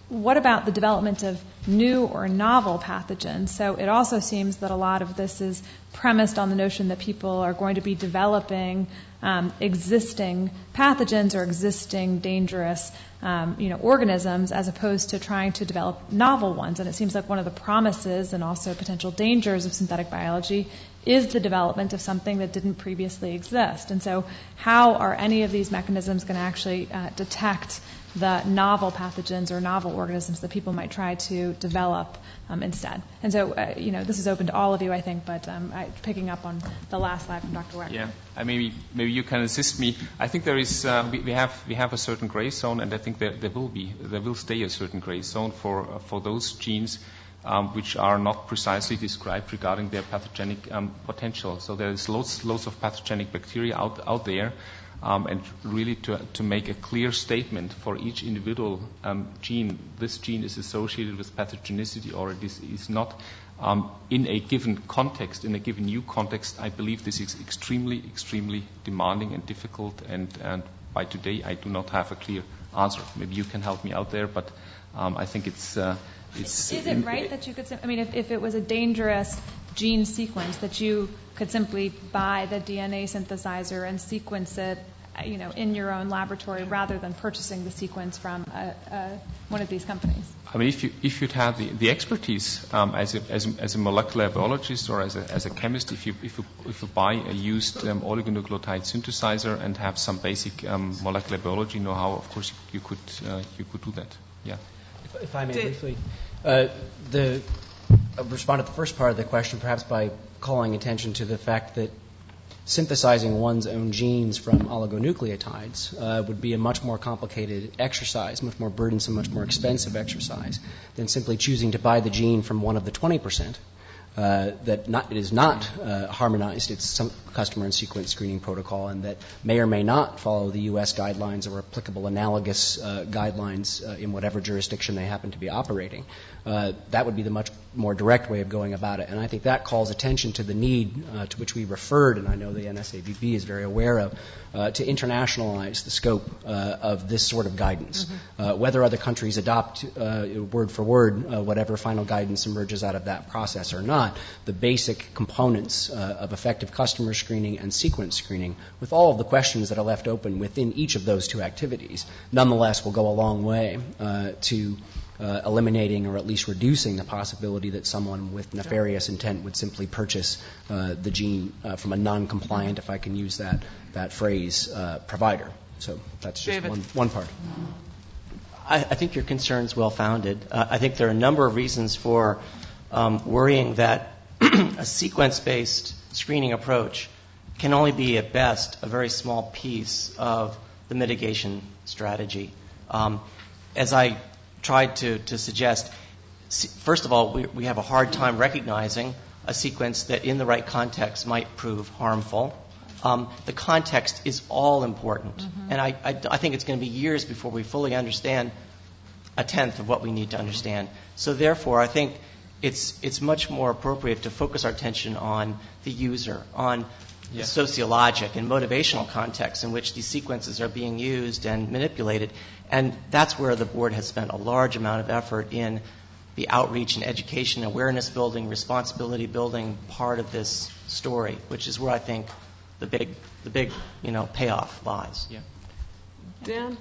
what about the development of new or novel pathogens? So it also seems that a lot of this is premised on the notion that people are going to be developing existing pathogens or existing dangerous organisms, as opposed to trying to develop novel ones. And it seems like one of the promises and also potential dangers of synthetic biology is the development of something that didn't previously exist. And so how are any of these mechanisms going to actually detect the novel pathogens or novel organisms that people might try to develop instead? And so, this is open to all of you, I think, but picking up on the last slide from Dr. Wagner. Yeah, maybe you can assist me. I think there is we have a certain gray zone, and I think there will stay a certain gray zone for those genes which are not precisely described regarding their pathogenic potential. So there is lots of pathogenic bacteria out there. And really to make a clear statement for each individual gene, this gene is associated with pathogenicity or it is not in a given context, in a given new context. I believe this is extremely, extremely demanding and difficult, and by today I do not have a clear answer. Maybe you can help me out there, but I think it's Is it right that you could, if it was a dangerous gene sequence, that you could simply buy the DNA synthesizer and sequence it, in your own laboratory rather than purchasing the sequence from one of these companies? I mean, if you'd have the expertise as a molecular biologist or as a chemist, if you buy a used oligonucleotide synthesizer and have some basic molecular biology know-how, of course you could do that. Yeah. If I may briefly, I'll respond to the first part of the question, perhaps by calling attention to the fact that synthesizing one's own genes from oligonucleotides would be a much more complicated exercise, much more burdensome, much more expensive exercise than simply choosing to buy the gene from one of the 20% that is not harmonized. It's some customer and sequence screening protocol, and that may or may not follow the U.S. guidelines or applicable analogous guidelines in whatever jurisdiction they happen to be operating. That would be the much more direct way of going about it. And I think that calls attention to the need to which we referred, and I know the NSABB is very aware of, to internationalize the scope of this sort of guidance. Whether other countries adopt word for word whatever final guidance emerges out of that process or not, the basic components of effective customer screening and sequence screening, with all of the questions that are left open within each of those two activities, nonetheless will go a long way to eliminating or at least reducing the possibility that someone with nefarious intent would simply purchase the gene from a non-compliant, if I can use that phrase, provider. So that's just one part. I think your concern is well-founded. I think there are a number of reasons for worrying that a sequence-based screening approach can only be, at best, a very small piece of the mitigation strategy. As I tried to suggest, first of all, we have a hard time recognizing a sequence that in the right context might prove harmful. The context is all important. And I think it's going to be years before we fully understand a tenth of what we need to understand. So therefore, I think it's much more appropriate to focus our attention on the user, on the sociologic and motivational context in which these sequences are being used and manipulated. And that's where the board has spent a large amount of effort in the outreach and education, awareness building, responsibility building part of this story, which is where I think the big payoff lies. Yeah. Dan?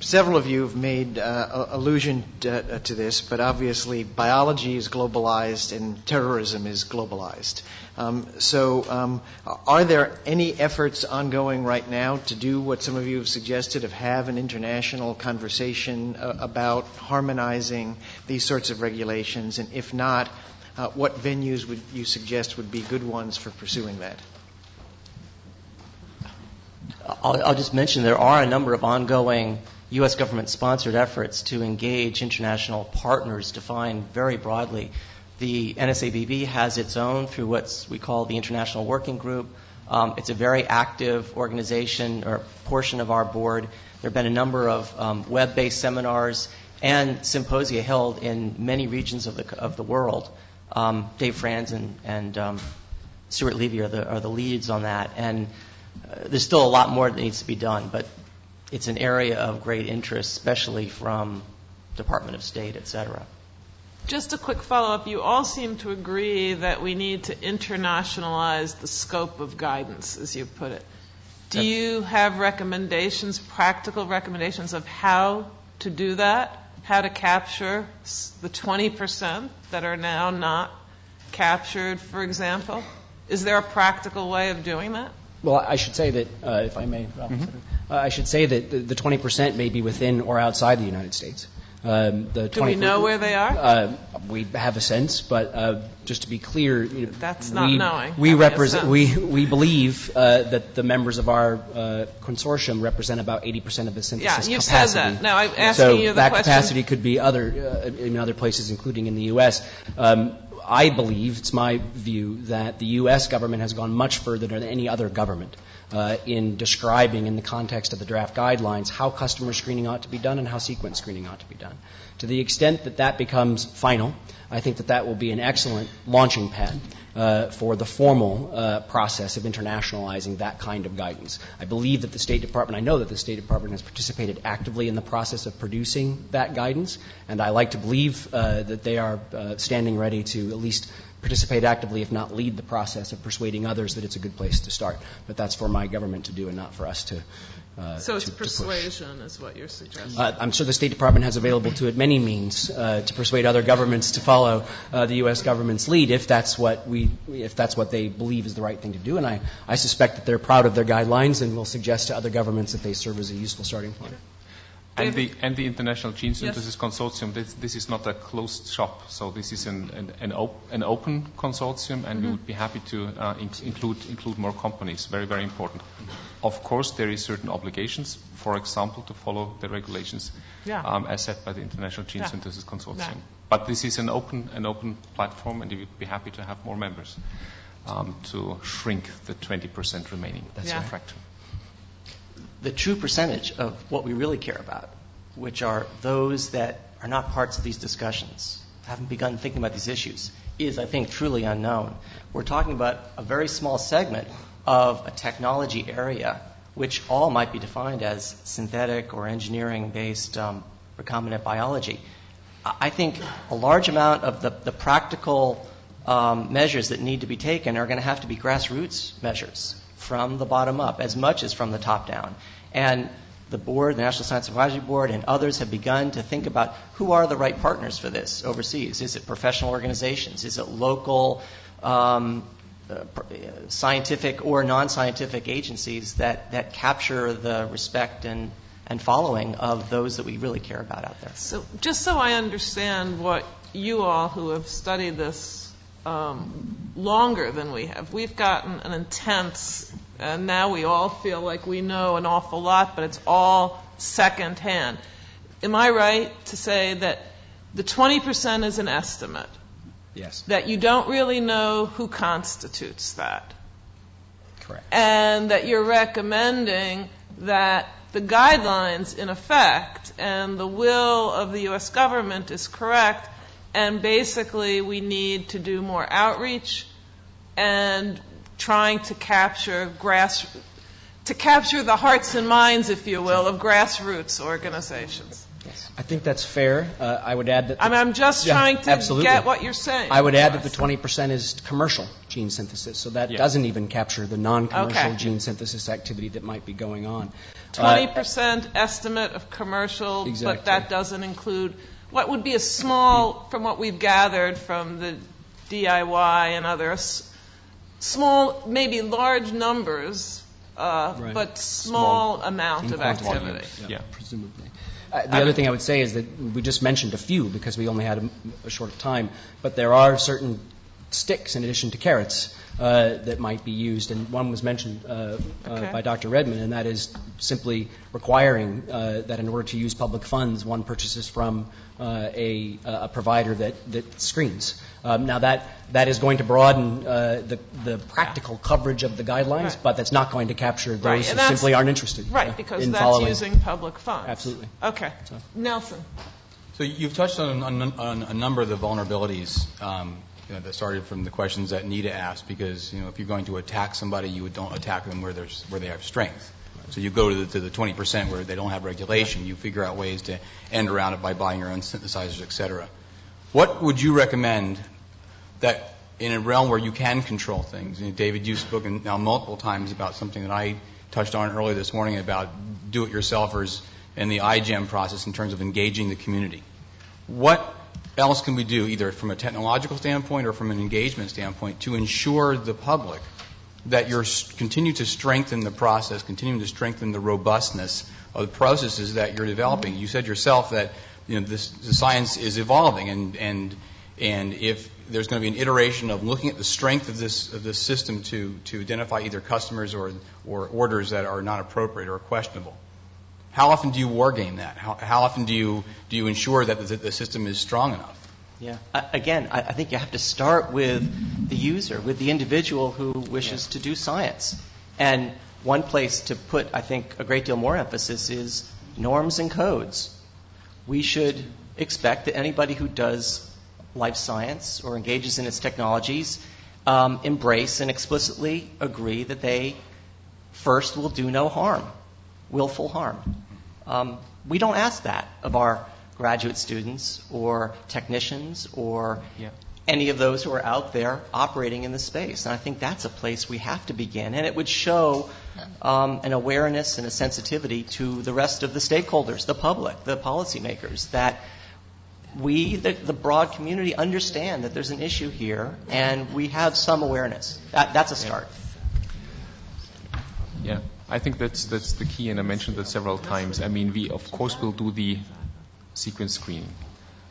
Several of you have made allusion to this, but obviously biology is globalized and terrorism is globalized. So are there any efforts ongoing right now to do what some of you have suggested, of have an international conversation about harmonizing these sorts of regulations? And if not, what venues would you suggest would be good ones for pursuing that? I'll just mention there are a number of ongoing U.S. government-sponsored efforts to engage international partners defined very broadly. The NSABB has its own through what we call the International Working Group. It's a very active organization or portion of our board. There have been a number of web-based seminars and symposia held in many regions of the world. Dave Franz and Stuart Levy are the leads on that. And there's still a lot more that needs to be done, but it's an area of great interest, especially from Department of State, et cetera. Just a quick follow-up. You all seem to agree that we need to internationalize the scope of guidance, as you put it. Do you have recommendations, practical recommendations of how to do that? How to capture the 20% that are now not captured, for example? Is there a practical way of doing that? Well, I should say that, if I may, I should say that the 20% may be within or outside the United States. Do we know where they are? We have a sense, but just to be clear, that's not knowing. We believe that the members of our consortium represent about 80% of the synthesis capacity. Yeah, you said that. Now I'm asking you the that question. Capacity could be in other places, including in the U.S. I believe, it's my view, that the U.S. government has gone much further than any other government in describing in the context of the draft guidelines how customer screening ought to be done and how sequence screening ought to be done. To the extent that that becomes final, I think that that will be an excellent launching pad for the formal process of internationalizing that kind of guidance. I believe that the State Department, I know that the State Department has participated actively in the process of producing that guidance, and I like to believe that they are standing ready to at least participate actively, if not lead the process of persuading others that it's a good place to start. But that's for my government to do and not for us to So it's to persuasion is what you're suggesting. I'm sure the State Department has available to it many means to persuade other governments to follow the U.S. government's lead if that's what they believe is the right thing to do. And I suspect that they're proud of their guidelines and will suggest to other governments that they serve as a useful starting point. And the International Gene Synthesis Consortium, this is not a closed shop, so this is an open consortium, and we would be happy to include more companies. Very, very important. Of course, there is certain obligations, for example, to follow the regulations as set by the International Gene Synthesis Consortium. But this is an open platform, and we would be happy to have more members to shrink the 20% remaining fraction. The true percentage of what we really care about, which are those that are not parts of these discussions, haven't begun thinking about these issues, is, I think, truly unknown. We're talking about a very small segment of a technology area which all might be defined as synthetic or engineering-based recombinant biology. I think a large amount of the practical measures that need to be taken are going to have to be grassroots measures from the bottom up as much as from the top down. And the board, the National Science Advisory Board, and others have begun to think about who are the right partners for this overseas. Is it professional organizations? Is it local scientific or non-scientific agencies that capture the respect and following of those that we really care about out there? So just so I understand what you all who have studied this longer than we have, we've gotten an intense, and now we all feel like we know an awful lot, but it's all secondhand. Am I right to say that the 20% is an estimate? Yes. That you don't really know who constitutes that? Correct. And that you're recommending that the guidelines in effect and the will of the U.S. government is correct, and basically we need to do more outreach and trying to capture the hearts and minds, if you will, of grassroots organizations. Yes. I think that's fair. I would add that... I'm just trying to absolutely. get what you're saying. I would add that the 20% is commercial gene synthesis, so that doesn't even capture the non-commercial gene synthesis activity that might be going on. 20% estimate of commercial, exactly. But that doesn't include what would be a small, from what we've gathered from the DIY and others, small, maybe large numbers, but small amount of activity. Yeah, presumably. The other thing I would say is that we just mentioned a few because we only had a short time, but there are certain sticks in addition to carrots that might be used, and one was mentioned by Dr. Redmond, and that is simply requiring that in order to use public funds, one purchases from a provider that screens. Now that is going to broaden the practical coverage of the guidelines, but that's not going to capture those who simply aren't interested. Right, because in that's following. using public funds. Absolutely. Okay. Nelson. So you've touched on a number of the vulnerabilities that started from the questions that Nita asked, because if you're going to attack somebody, you don't attack them where they have strength. So you go to the 20% where they don't have regulation. You figure out ways to end around it by buying your own synthesizers, et cetera. What would you recommend that in a realm where you can control things? David, you've spoken now multiple times about something that I touched on earlier this morning about do-it-yourselfers and the iGEM process in terms of engaging the community. What else can we do, either from a technological standpoint or from an engagement standpoint, to ensure the public that you're continue to strengthen the process, continuing to strengthen the robustness of the processes that you're developing? You said yourself that the science is evolving, and if there's going to be an iteration of looking at the strength of this system to identify either customers or orders that are not appropriate or questionable. How often do you wargame that? How often do you ensure that the system is strong enough? Yeah. Again, I think you have to start with the user, with the individual who wishes to do science. And one place to put, I think, a great deal more emphasis is norms and codes. We should expect that anybody who does life science or engages in its technologies embrace and explicitly agree that they first will do no harm, willful harm. We don't ask that of our graduate students or technicians or any of those who are out there operating in the space. And I think that's a place we have to begin. And it would show an awareness and a sensitivity to the rest of the stakeholders, the public, the policymakers, that we, the broad community, understand that there's an issue here and we have some awareness. That's a start. Yeah, I think that's the key, and I mentioned that several times. I mean, we, of course, will do the sequence screening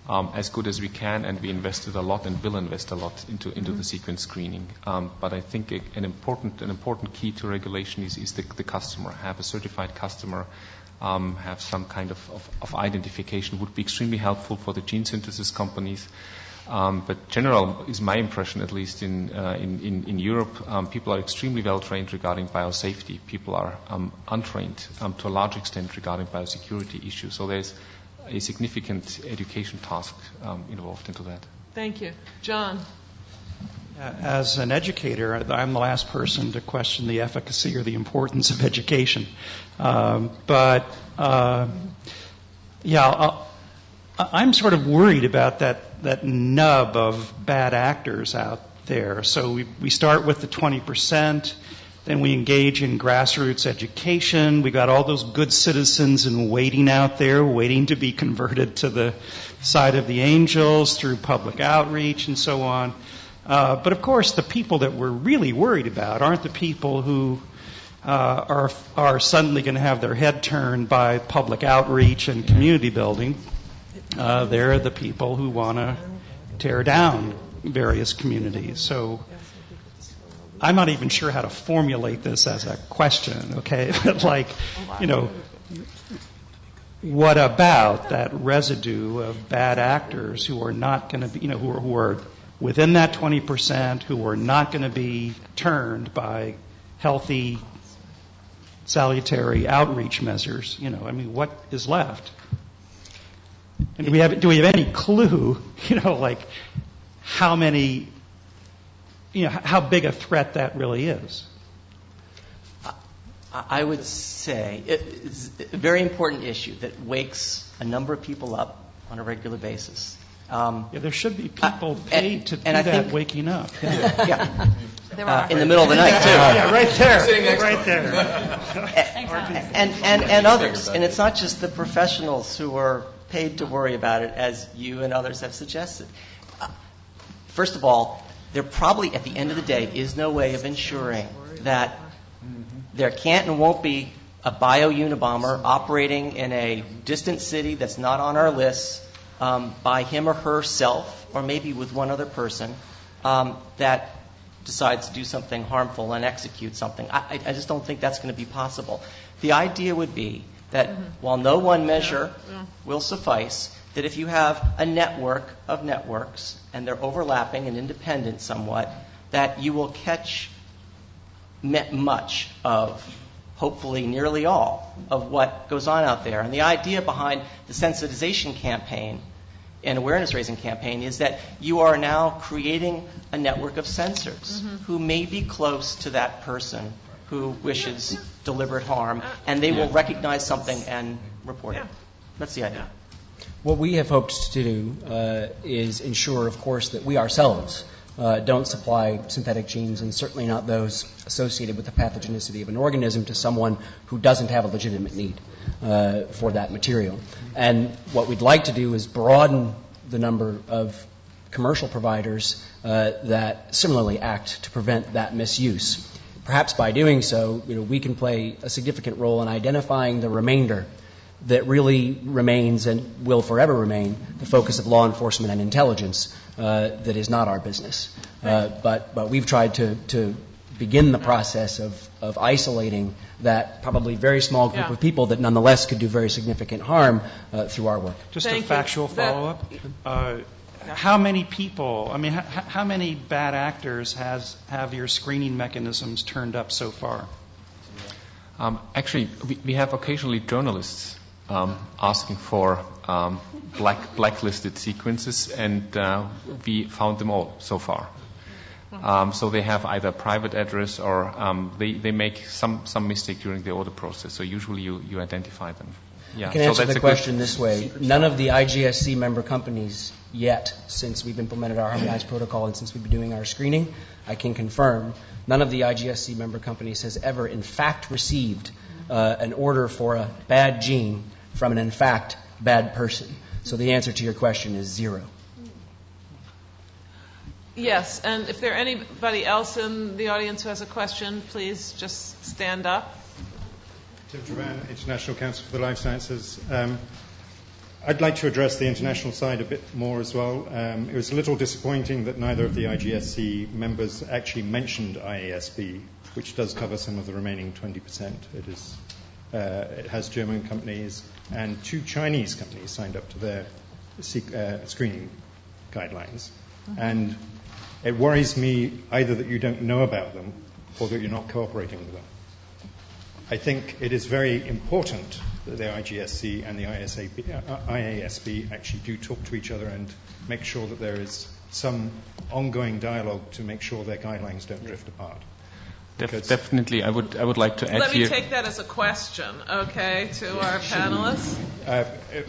as good as we can, and we invested a lot and will invest a lot into the sequence screening. But I think an important key to regulation is the customer. Have a certified customer, have some kind of identification would be extremely helpful for the gene synthesis companies. But general is my impression, at least in Europe, people are extremely well trained regarding biosafety. People are untrained to a large extent regarding biosecurity issues. So there's a significant education task involved into that. Thank you. John. As an educator, I'm the last person to question the efficacy or the importance of education. I'm sort of worried about that nub of bad actors out there. So we start with the 20%, then we engage in grassroots education. We got all those good citizens in waiting out there, waiting to be converted to the side of the angels through public outreach and so on. But of course, the people that we're really worried about aren't the people who are suddenly going to have their head turned by public outreach and community building. They're the people who want to tear down various communities. So I'm not even sure how to formulate this as a question, okay? But what about that residue of bad actors who are not going to be, who are within that 20%, who are not going to be turned by healthy, salutary outreach measures? What is left? And do we have any clue, how many, how big a threat that really is? I would say it's a very important issue that wakes a number of people up on a regular basis. There should be people paid to do that waking up. Yeah. In the middle of the night, too. Yeah, right there. Right there. And others. And it's not just the professionals who are paid to worry about it, as you and others have suggested. First of all, there probably, at the end of the day, is no way of ensuring that there can't and won't be a bio-Unabomber operating in a distant city that's not on our list by him or herself, or maybe with one other person, that decides to do something harmful and execute something. I just don't think that's going to be possible. The idea would be that while no one measure will suffice, that if you have a network of networks, and they're overlapping and independent somewhat, that you will catch much of, hopefully nearly all, of what goes on out there. And the idea behind the sensitization campaign and awareness-raising campaign is that you are now creating a network of sensors who may be close to that person who wishes deliberate harm, and they will recognize something and report it. That's the idea. What we have hoped to do is ensure, of course, that we ourselves don't supply synthetic genes, and certainly not those associated with the pathogenicity of an organism, to someone who doesn't have a legitimate need for that material. And what we'd like to do is broaden the number of commercial providers that similarly act to prevent that misuse. Perhaps by doing so, we can play a significant role in identifying the remainder that really remains and will forever remain the focus of law enforcement and intelligence that is not our business. But we've tried to begin the process of isolating that probably very small group of people that nonetheless could do very significant harm through our work. Just a factual follow-up. How many people, how many bad actors have your screening mechanisms turned up so far? Actually, we have occasionally journalists asking for blacklisted sequences, and we found them all so far. So they have either a private address or they make some mistake during the order process. So usually you identify them. Yeah. I can answer the question this way. None of the IGSC member companies yet, since we've implemented our harmonized protocol and since we've been doing our screening, I can confirm none of the IGSC member companies has ever in fact received an order for a bad gene from an in fact bad person. So the answer to your question is 0. Yes, and if there anybody else in the audience who has a question, please just stand up. Tim Travan, International Council for the Life Sciences. I'd like to address the international side a bit more as well. It was a little disappointing that neither of the IGSC members actually mentioned IASB, which does cover some of the remaining 20%. It has German companies and 2 Chinese companies signed up to their screening guidelines. And it worries me either that you don't know about them or that you're not cooperating with them. I think it is very important that the IGSC and the IASB actually do talk to each other and make sure that there is some ongoing dialogue to make sure their guidelines don't drift apart. Definitely, I would like to add Let here. me take that as a question, okay, to our panelists.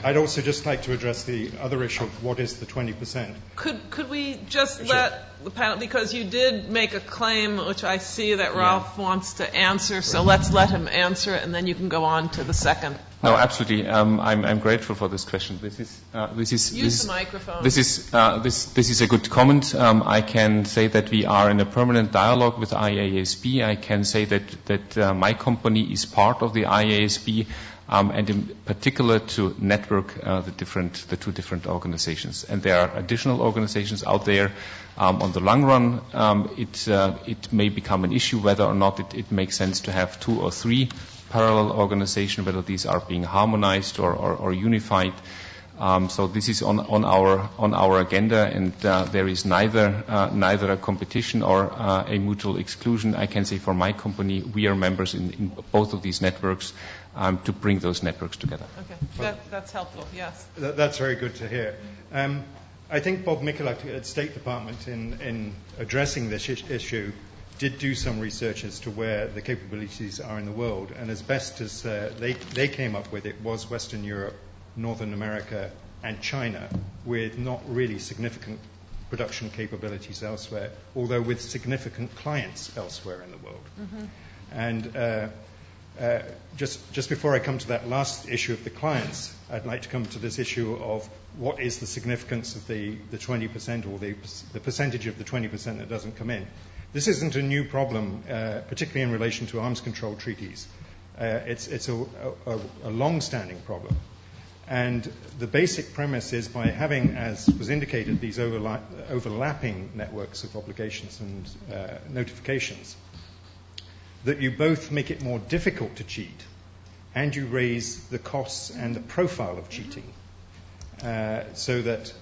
I'd also just like to address the other issue of what is the 20%. Could we just let the panel, because you did make a claim, which I see that Ralph wants to answer, so let's let him answer it, and then you can go on to the second. No, absolutely. I'm grateful for this question. Use the microphone. This is a good comment. I can say that we are in a permanent dialogue with IASB. I can say that my company is part of the IASB, and in particular to network the 2 different organizations. And there are additional organizations out there. On the long run, it may become an issue whether or not it makes sense to have 2 or 3 parallel organizations, whether these are being harmonized or unified. So this is on our agenda, and there is neither a competition or a mutual exclusion. I can say for my company, we are members in both of these networks to bring those networks together. Okay, that's helpful. Yes. That's very good to hear. I think Bob Michalak at State Department in addressing this issue did do some research as to where the capabilities are in the world, and as best as they came up with it was Western Europe, Northern America, and China, with not really significant production capabilities elsewhere, although with significant clients elsewhere in the world. Mm-hmm. And just before I come to that last issue of the clients, I'd like to come to this issue of what is the significance of the 20% or the percentage of the 20% that doesn't come in. This isn't a new problem, particularly in relation to arms control treaties. It's a long-standing problem. And the basic premise is by having, as was indicated, these overlapping networks of obligations and notifications, that you both make it more difficult to cheat and you raise the costs and the profile of cheating so that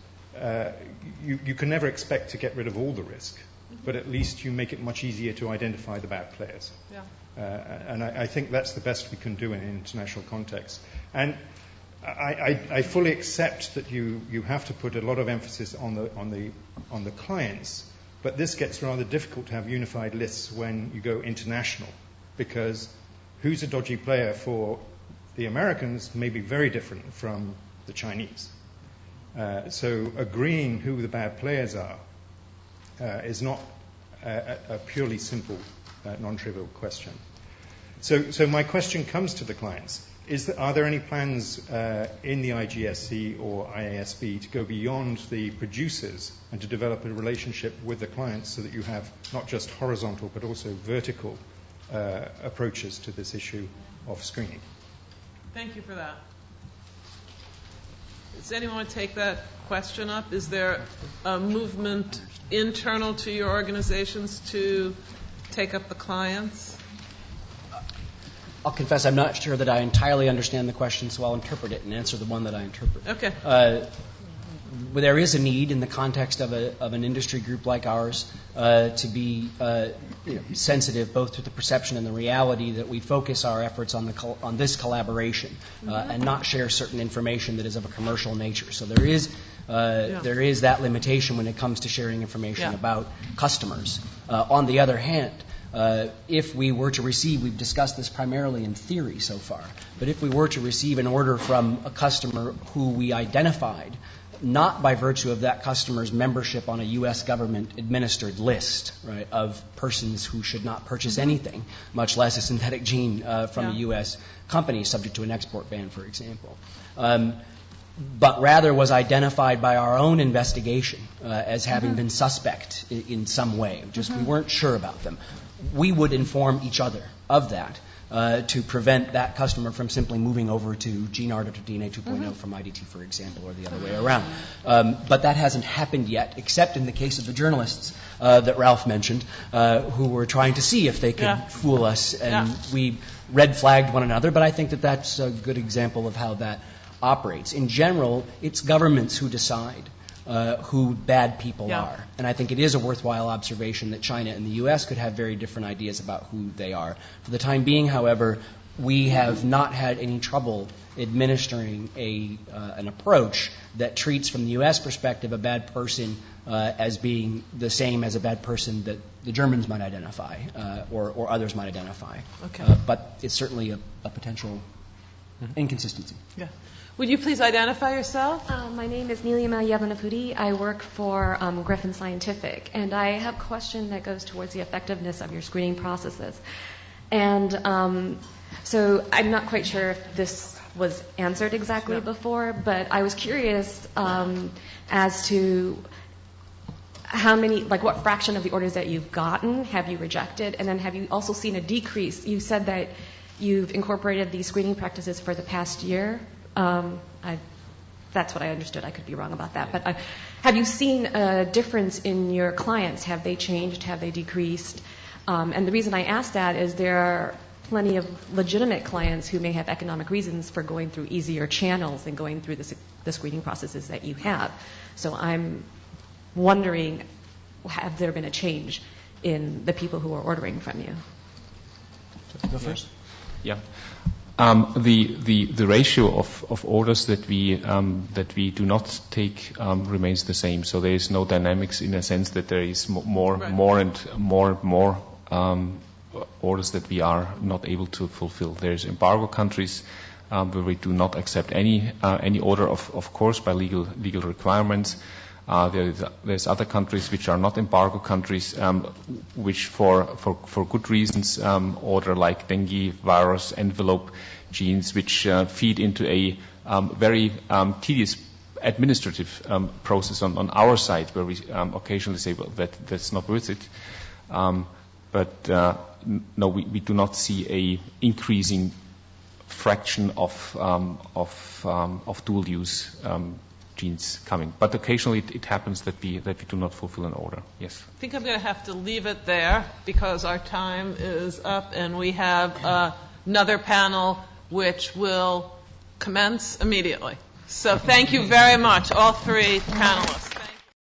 you can never expect to get rid of all the risk, but at least you make it much easier to identify the bad players. Yeah. And I think that's the best we can do in an international context. And I fully accept that you have to put a lot of emphasis on the clients, but this gets rather difficult to have unified lists when you go international, because who's a dodgy player for the Americans may be very different from the Chinese. So agreeing who the bad players are is not a purely simple, non-trivial question. So my question comes to the clients. Are there any plans in the IGSC or IASB to go beyond the producers and to develop a relationship with the clients so that you have not just horizontal but also vertical approaches to this issue of screening? Thank you for that. Does anyone want to take that question up? Is there a movement internal to your organizations to take up the clients? I'll confess I'm not sure that I entirely understand the question, so I'll interpret it and answer the one that I interpret. Okay. there is a need in the context of an industry group like ours to be sensitive both to the perception and the reality that we focus our efforts on this collaboration and not share certain information that is of a commercial nature. So there is that limitation when it comes to sharing information about customers. On the other hand, if we were to receive, we've discussed this primarily in theory so far, but if we were to receive an order from a customer who we identified, not by virtue of that customer's membership on a U.S. government-administered list, right, of persons who should not purchase anything, much less a synthetic gene from a U.S. company subject to an export ban, for example, but rather was identified by our own investigation as having been suspect in some way. Just we weren't sure about them. We would inform each other of that to prevent that customer from simply moving over to GeneArt or to DNA 2.0 from IDT, for example, or the other way around. But that hasn't happened yet, except in the case of the journalists that Ralph mentioned, who were trying to see if they could fool us, and we red flagged one another. But I think that that's a good example of how that operates. In general, it's governments who decide who bad people are. And I think it is a worthwhile observation that China and the U.S. could have very different ideas about who they are. For the time being, however, we have not had any trouble administering an approach that treats, from the U.S. perspective, a bad person as being the same as a bad person that the Germans might identify or others might identify. But it's certainly a potential inconsistency. Would you please identify yourself? My name is Nilima Yavanapudi. I work for Griffin Scientific, and I have a question that goes towards the effectiveness of your screening processes. And so I'm not quite sure if this was answered exactly before, but I was curious as to how many, like what fraction of the orders that you've gotten have you rejected, and then have you also seen a decrease? You said that you've incorporated these screening practices for the past year. That's what I understood. I could be wrong about that. But have you seen a difference in your clients? Have they changed? Have they decreased? And the reason I ask that is there are plenty of legitimate clients who may have economic reasons for going through easier channels than going through the screening processes that you have. So I'm wondering, have there been a change in the people who are ordering from you? Go first. Yeah. The ratio of orders that we do not take remains the same. So there is no dynamics in a sense that there is more and more orders that we are not able to fulfill. There's embargo countries where we do not accept any order, of course, by legal requirements. There's other countries which are not embargo countries, which for good reasons order like dengue virus envelope genes, which feed into a very tedious administrative process on our side, where we occasionally say, well, that's not worth it. But no, we do not see a increasing fraction of dual use genes coming. But occasionally it happens that we do not fulfill an order. Yes. I think I'm going to have to leave it there because our time is up and we have another panel which will commence immediately. So thank you very much, all three panelists.